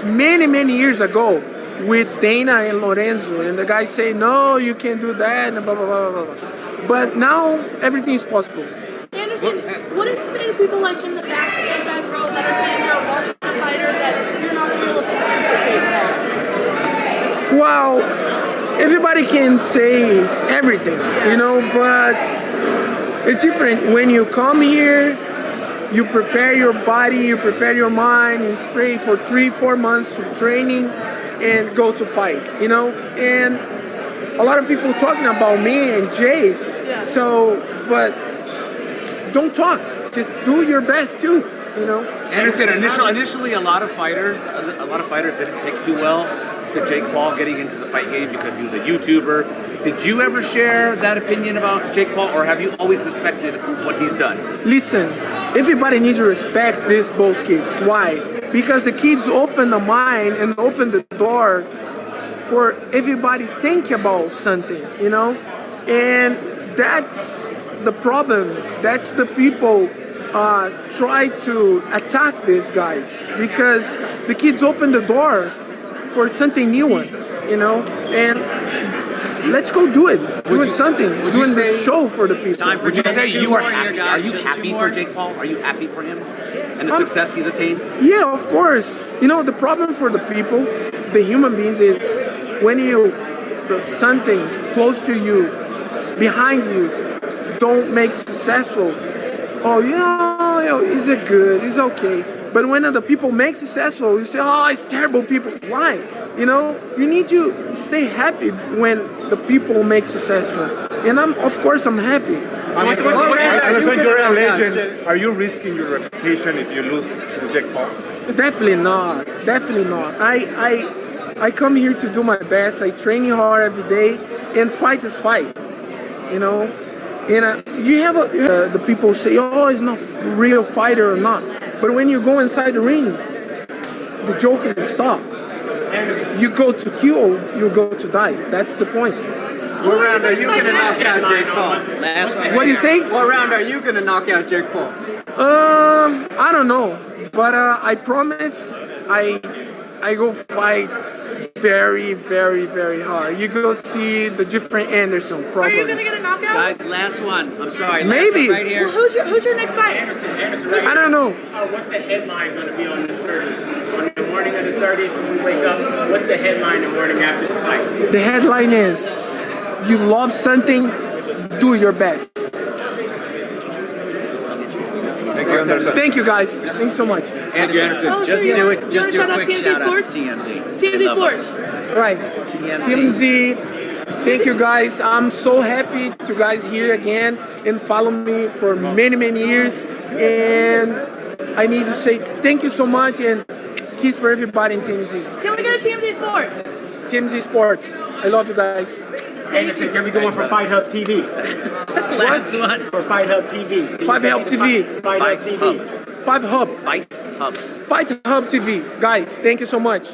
many years ago with Dana and Lorenzo, and the guy say no, you can't do that, and blah blah blah blah blah. But now everything is possible. Anderson, what do you say to people like in the back row that are saying you're a well-known fighter, that you're not a real opponent for Jake Paul? Well, everybody can say everything, you know, but it's different when you come here. You prepare your body, you prepare your mind, you stay for 3-4 months of training and go to fight, you know? And a lot of people talking about me and Jay, so, but don't talk, just do your best too, you know? Anderson, initially a lot of fighters didn't take too well to Jake Paul getting into the fight game because he was a YouTuber. Did you ever share that opinion about Jake Paul, or have you always respected what he's done? Listen, everybody needs to respect these both kids. Why? Because the kids open the mind and open the door for everybody think about something, you know? And that's the problem. That's the people try to attack these guys because the kids open the door for something new one, you know? And let's go do it. Doing something. Doing the show for the people. Would you say you are happy? Are you happy for Jake Paul? Are you happy for him and the success he's attained? Yeah, of course. You know, the problem for the people, the human beings, is when something close to you, behind you, don't make successful. Oh, you know, is it good? It's okay. But when the people make successful, you say, oh, it's terrible people. Why? You know, you need to stay happy when the people make successful. And of course, I'm happy. You're a legend. Are you risking your reputation if you lose to Jake Paul? Definitely not. Definitely not. I come here to do my best. I train hard every day, and fight is fight. You know, and you have the people say, oh, he's not a real fighter or not. But when you go inside the ring, the joke is stop. You go to kill, you go to die. That's the point. What round are you going to knock out Jake Paul? What do you say? What round are you going to knock out Jake Paul? I don't know. But I promise I go fight very hard. You go see the different Anderson probably. Are you going to get a knockout? Guys, last one. I'm sorry. Maybe. Right here. Well, who's your next fight? Anderson, I don't know. What's the headline going to be on the 30th? On the morning of the 30th when we wake up, what's the headline the morning after the fight? The headline is, you love something, do your best. Thank you guys. Thanks so much. Anderson, just do a quick shout out to TMZ. TMZ Sports. Right. TMZ. Thank you guys. I'm so happy to guys here again and follow me for many years. And I need to say thank you so much and kiss for everybody in TMZ. Can we go to TMZ Sports? TMZ Sports. I love you guys. Anderson, can we go on for Fight Hub TV? Last one. For Fight Hub TV. Fight Hub TV. Fight Hub TV. Fight Hub. Fight Hub. Fight Hub TV. Guys, thank you so much.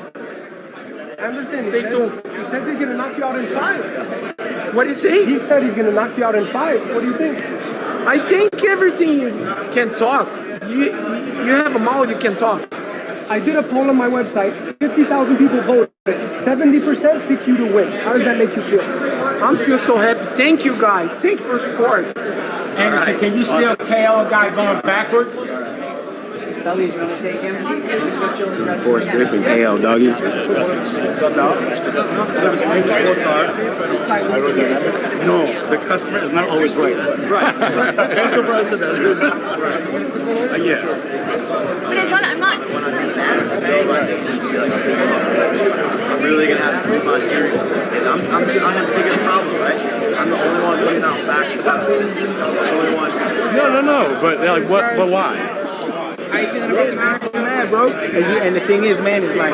Anderson, Stay tuned. he says he's going to knock you out in 5. What do you say? He said he's going to knock you out in 5. What do you think? I think everything you can talk. You have a mouth, you can talk. I did a poll on my website. 50,000 people voted. 70% pick you to win. How does that make you feel? I feel so happy. Thank you guys. Thank you for support. Anderson, can you still KO a guy going backwards? Sully's going to take him. Forrest Griffin, KO, doggy. What's up, dog? No, the customer is not always right. Right. That's the president. Yeah. I'm not. I'm really gonna have to keep on hearing this. I'm the biggest problem, right? I'm the only one putting out facts about it. I'm the only one No. But like, what? But why? How you feeling about the match? Mad, bro. And the thing is, man, it's like.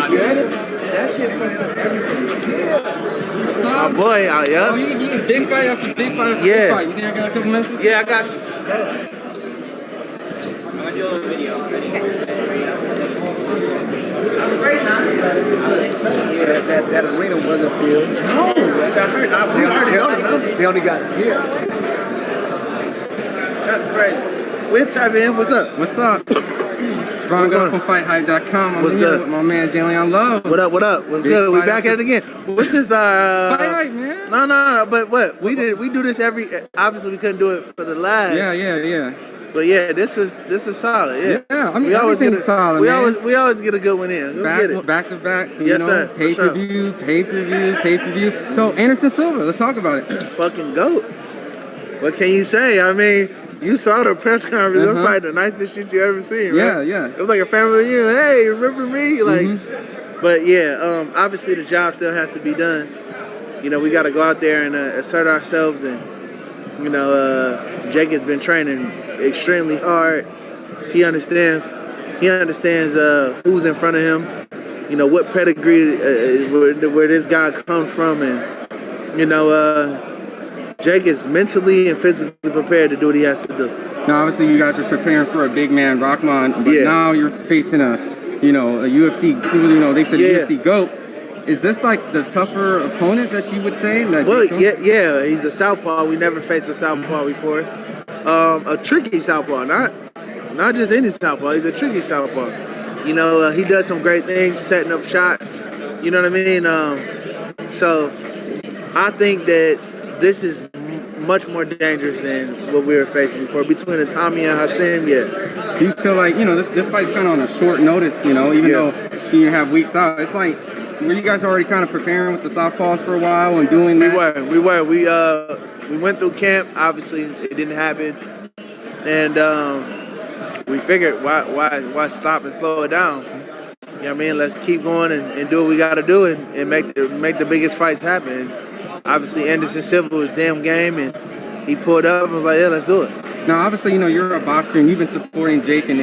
You get it? That shit was My boy out, yeah. Oh, you big fight after big fight after Yeah. big fight. You think I got a couple minutes? Yeah, I got you. I'm gonna do a little video. That arena wasn't filled. No, that hurt. We already know the numbers. They only got That's crazy. We'll tap in. What's up? What's up? Ron Go from FightHype.com. I'm What's here good? with my man Jalen Love. What up? What up? What's Big good? We fight back at it again. What's this? FightHype, man. No. But what we did? We do this every. Obviously, we couldn't do it for the last. Yeah. But yeah, this is solid. Yeah. Yeah, I mean, we always get everything's solid, man. We always get a good one in. Let's get it. Back to back. Yes, sir. For Pay per view. So Anderson Silva, let's talk about it. Fucking GOAT. What can you say? I mean, you saw the press conference. It was probably the nicest shit you ever seen, right? Yeah. It was like a family reunion. Hey, remember me? Like, but yeah, obviously the job still has to be done. You know, we got to go out there and assert ourselves. And you know, Jake has been training extremely hard. He understands. Who's in front of him. You know what pedigree where this guy comes from, and you know. Jake is mentally and physically prepared to do what he has to do. Now, obviously, you guys are preparing for a big man, Rahman, but now you're facing a UFC. You know, they said UFC GOAT. Is this like the tougher opponent that you would say? Well, yeah, he's the southpaw. We never faced a southpaw before. A tricky southpaw, not just any southpaw. He's a tricky southpaw. You know, he does some great things, setting up shots. You know what I mean? So I think that this is much more dangerous than what we were facing before. Between Tommy and Hassan, Do you feel like, you know, this fight's kind of on a short notice, you know, even though you have weeks out? It's like, were you guys already kind of preparing with the southpaws for a while and doing that? We were. We went through camp. Obviously, it didn't happen. And we figured, why stop and slow it down? You know what I mean? Let's keep going and do what we got to do and make the biggest fights happen. Obviously, Anderson Silva was damn game, and he pulled up and was like, yeah, let's do it. Now, obviously, you know, you're a boxer, and you've been supporting Jake and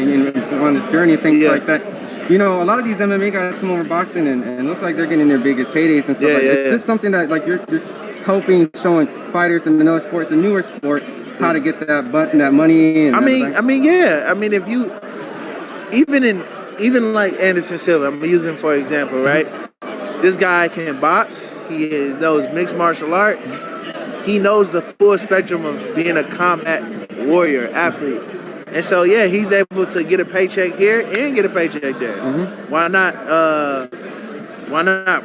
on this journey and things like that. You know, a lot of these MMA guys come over boxing, and it looks like they're getting their biggest paydays and stuff like that. Is this something that, like, you're helping, showing fighters in another sports, a newer sport, how to get that money? And yeah. I mean, if you, even like Anderson Silva, I'm using him for example, right? This guy can box. He knows mixed martial arts. He knows the full spectrum of being a combat warrior athlete. And so, yeah, he's able to get a paycheck here and get a paycheck there. Why not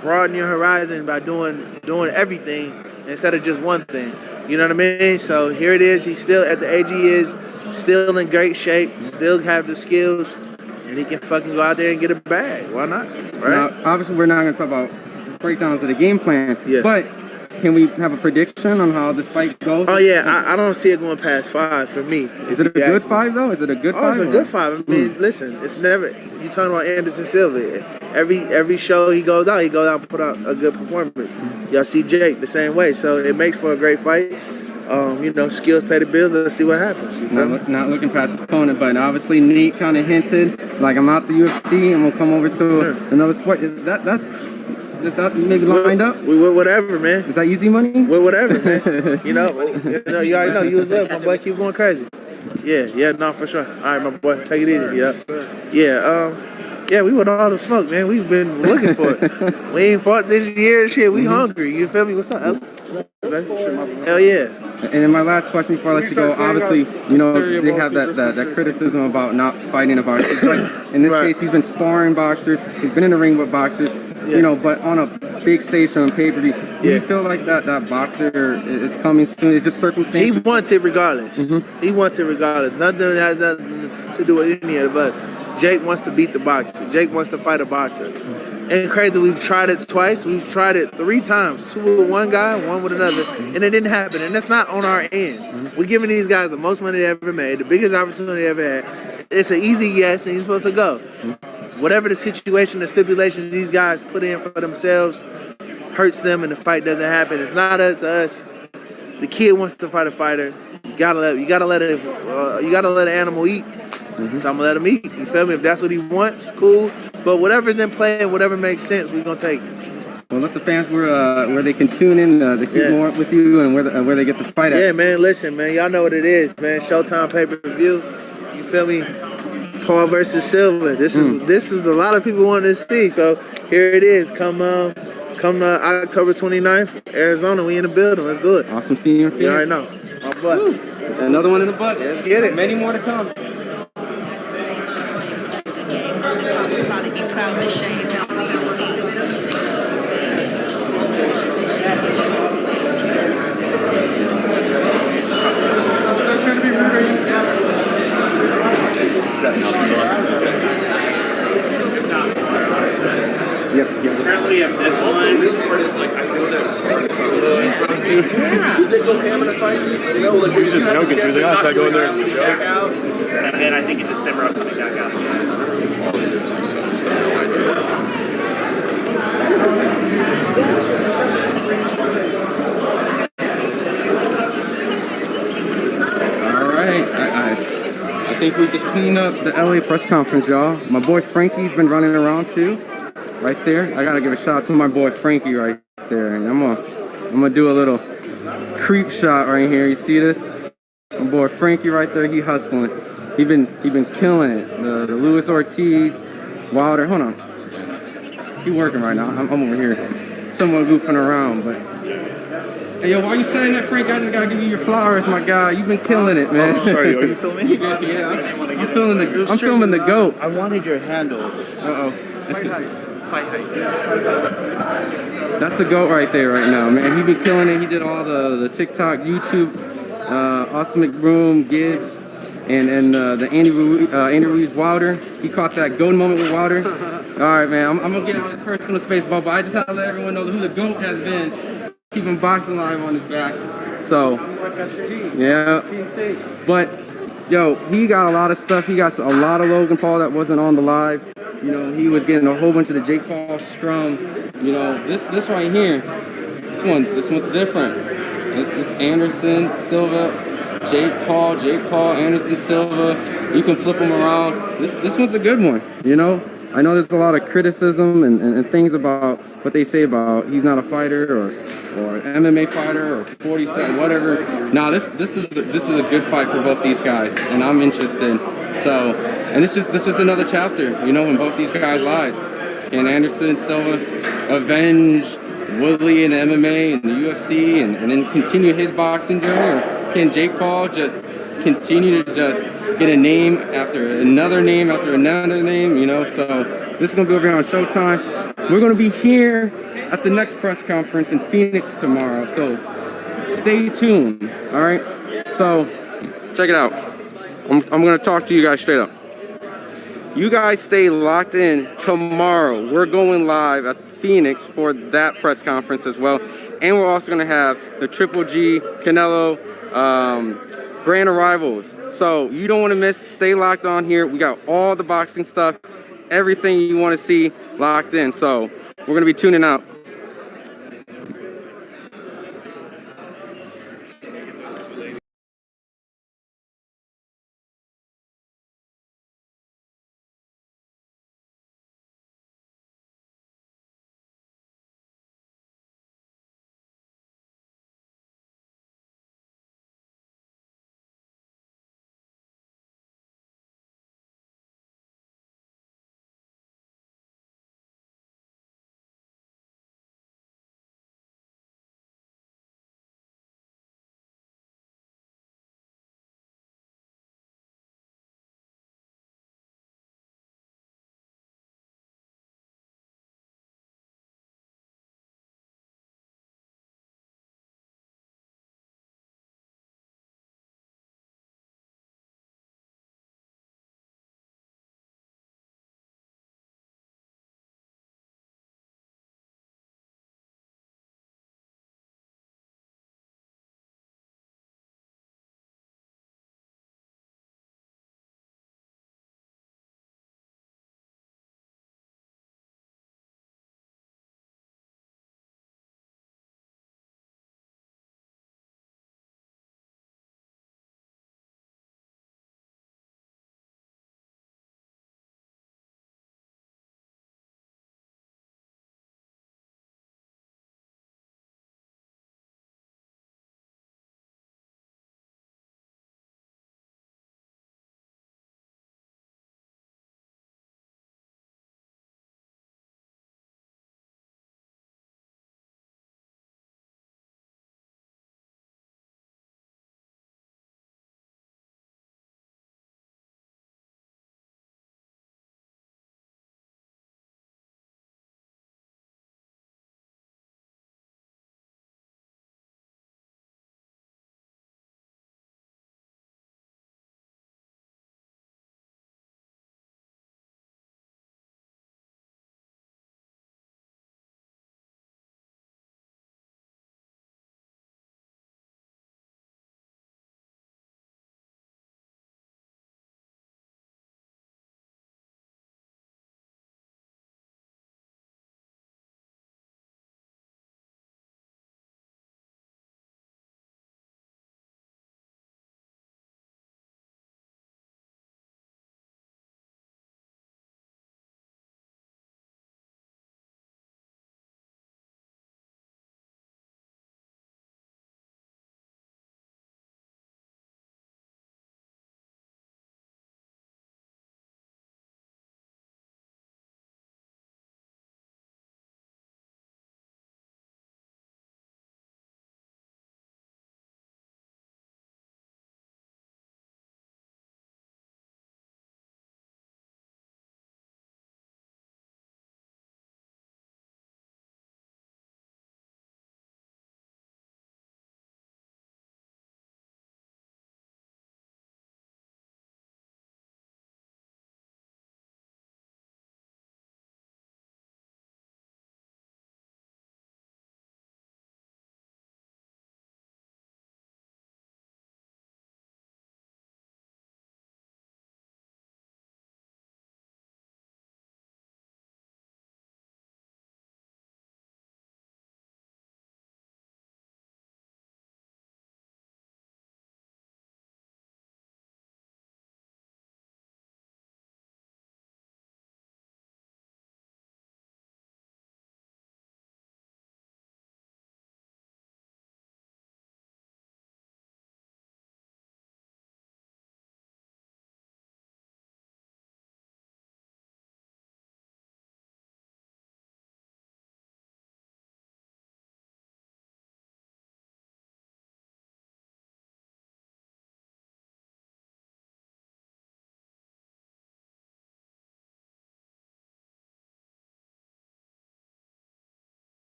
broaden your horizon by doing everything instead of just one thing? You know what I mean? So here it is. He's still at the age he is, still in great shape, still have the skills, and he can fucking go out there and get a bag. Why not? Right? Now, obviously, we're not going to talk about breakdowns of the game plan, but can we have a prediction on how this fight goes? Oh, yeah. I don't see it going past 5 for me. Is it a good 5, though? Is it a good 5? Oh, it's a good 5. I mean, listen, it's never... You talking about Anderson Silva. Every show he goes out and put out a good performance. Y'all see Jake the same way. So it makes for a great fight. You know, skills pay the bills. Let's see what happens. Not looking past the opponent, but obviously Nate kind of hinted, like, I'm out the UFC and we'll come over to another sport. Is that maybe lined up? Whatever, man. Is that easy money? Whatever, man. you know, you already know. You as well, my boy. Keep going crazy. Yeah, no, for sure. All right, my boy. Take it easy. Yeah, we want all the smoke, man. We've been looking for it. We ain't fought this year and shit. We hungry. You feel me? What's up, Ella? Hell yeah. And then my last question before I let you go, obviously, you know, they have that criticism about not fighting a boxer. Like, in this case, he's been sparring boxers. He's been in the ring with boxers. You know, but on a big stage on pay-per-view, do you feel like that boxer is coming soon? It's just circumstances? He wants it regardless. He wants it regardless. Nothing has nothing to do with any of us. Jake wants to beat the boxer. Jake wants to fight a boxer. And crazy, we've tried it twice. We've tried it 3 times. 2 with one guy, 1 with another. And it didn't happen. And that's not on our end. We're giving these guys the most money they ever made, the biggest opportunity they ever had. It's an easy yes, and you're supposed to go. Whatever the situation, the stipulations these guys put in for themselves hurts them and the fight doesn't happen. It's not up to us the kid wants to fight a fighter. You gotta let an animal eat. So I'm gonna let him eat. You feel me? If that's what he wants, cool. But whatever's in play and whatever makes sense, we're gonna take it. Well, let the fans where they can tune in to keep more up with you and where they get the fight at. Yeah, man. Listen, man. Y'all know what it is, man. Showtime pay-per-view. You feel me? Paul versus Silva. This is a lot of people want to see. So here it is. Come October 29th, Arizona. We in the building. Let's do it. Awesome seeing you. You already know. My boy. Another one in the books. Let's get it. Many more to come. Probably be proud and ashamed. Currently, we have this one. I know that it's part of Did they go ham in a fight? No, like he was just joking. He was like, "Oh, should I go in there and check out?" And then I think in December I'm coming back out. All right, I think we just cleaned up the LA press conference, y'all. My boy Frankie's been running around too, right there. I gotta give a shout out to my boy Frankie right there, and I'm gonna do a little creep shot right here. You see this? My boy Frankie right there, he hustling. He been killing it. The Luis Ortiz, Wilder. Hold on, he working right now. I'm over here, somewhat goofing around, but. Hey, yo, why you saying that, Frank? I just gotta give you your flowers, my guy. You've been killing it, man. Oh, sorry, are you filming? Yeah, I'm filming the GOAT. I wanted your handle. Uh-oh. Fight height. That's the GOAT right there right now, man. He been killing it. He did all the TikTok, YouTube, Austin McBroom, Gibbs, and the Andy Ruiz Wilder. He caught that GOAT moment with Wilder. All right, man. I'm gonna get out of his personal space, but I just have to let everyone know who the GOAT has been. Keeping boxing live on his back. So, yeah. But, yo, he got a lot of stuff. He got a lot of Logan Paul that wasn't on the live. You know, he was getting a whole bunch of the Jake Paul scrum. You know, this right here, this one's different. This Anderson Silva, Jake Paul, Anderson Silva. You can flip them around. This one's a good one, you know? I know there's a lot of criticism and things about what they say about he's not a fighter or an MMA fighter or 47, whatever. Nah, this is a good fight for both these guys, and I'm interested. So, and this is another chapter, you know, in both these guys' lives. Can Anderson Silva avenge Woodley in the MMA and the UFC, and then continue his boxing journey, or can Jake Paul just continue to just get a name after another name after another name, you know? So this is gonna be over here on Showtime. We're gonna be here at the next press conference in Phoenix tomorrow, so stay tuned, all right? So, check it out. I'm gonna talk to you guys straight up. You guys stay locked in tomorrow. We're going live at Phoenix for that press conference as well, and we're also gonna have the Triple G, Canelo, Grand Arrivals. So, you don't wanna miss, stay locked on here. We got all the boxing stuff, everything you wanna see locked in, so we're gonna be tuning out.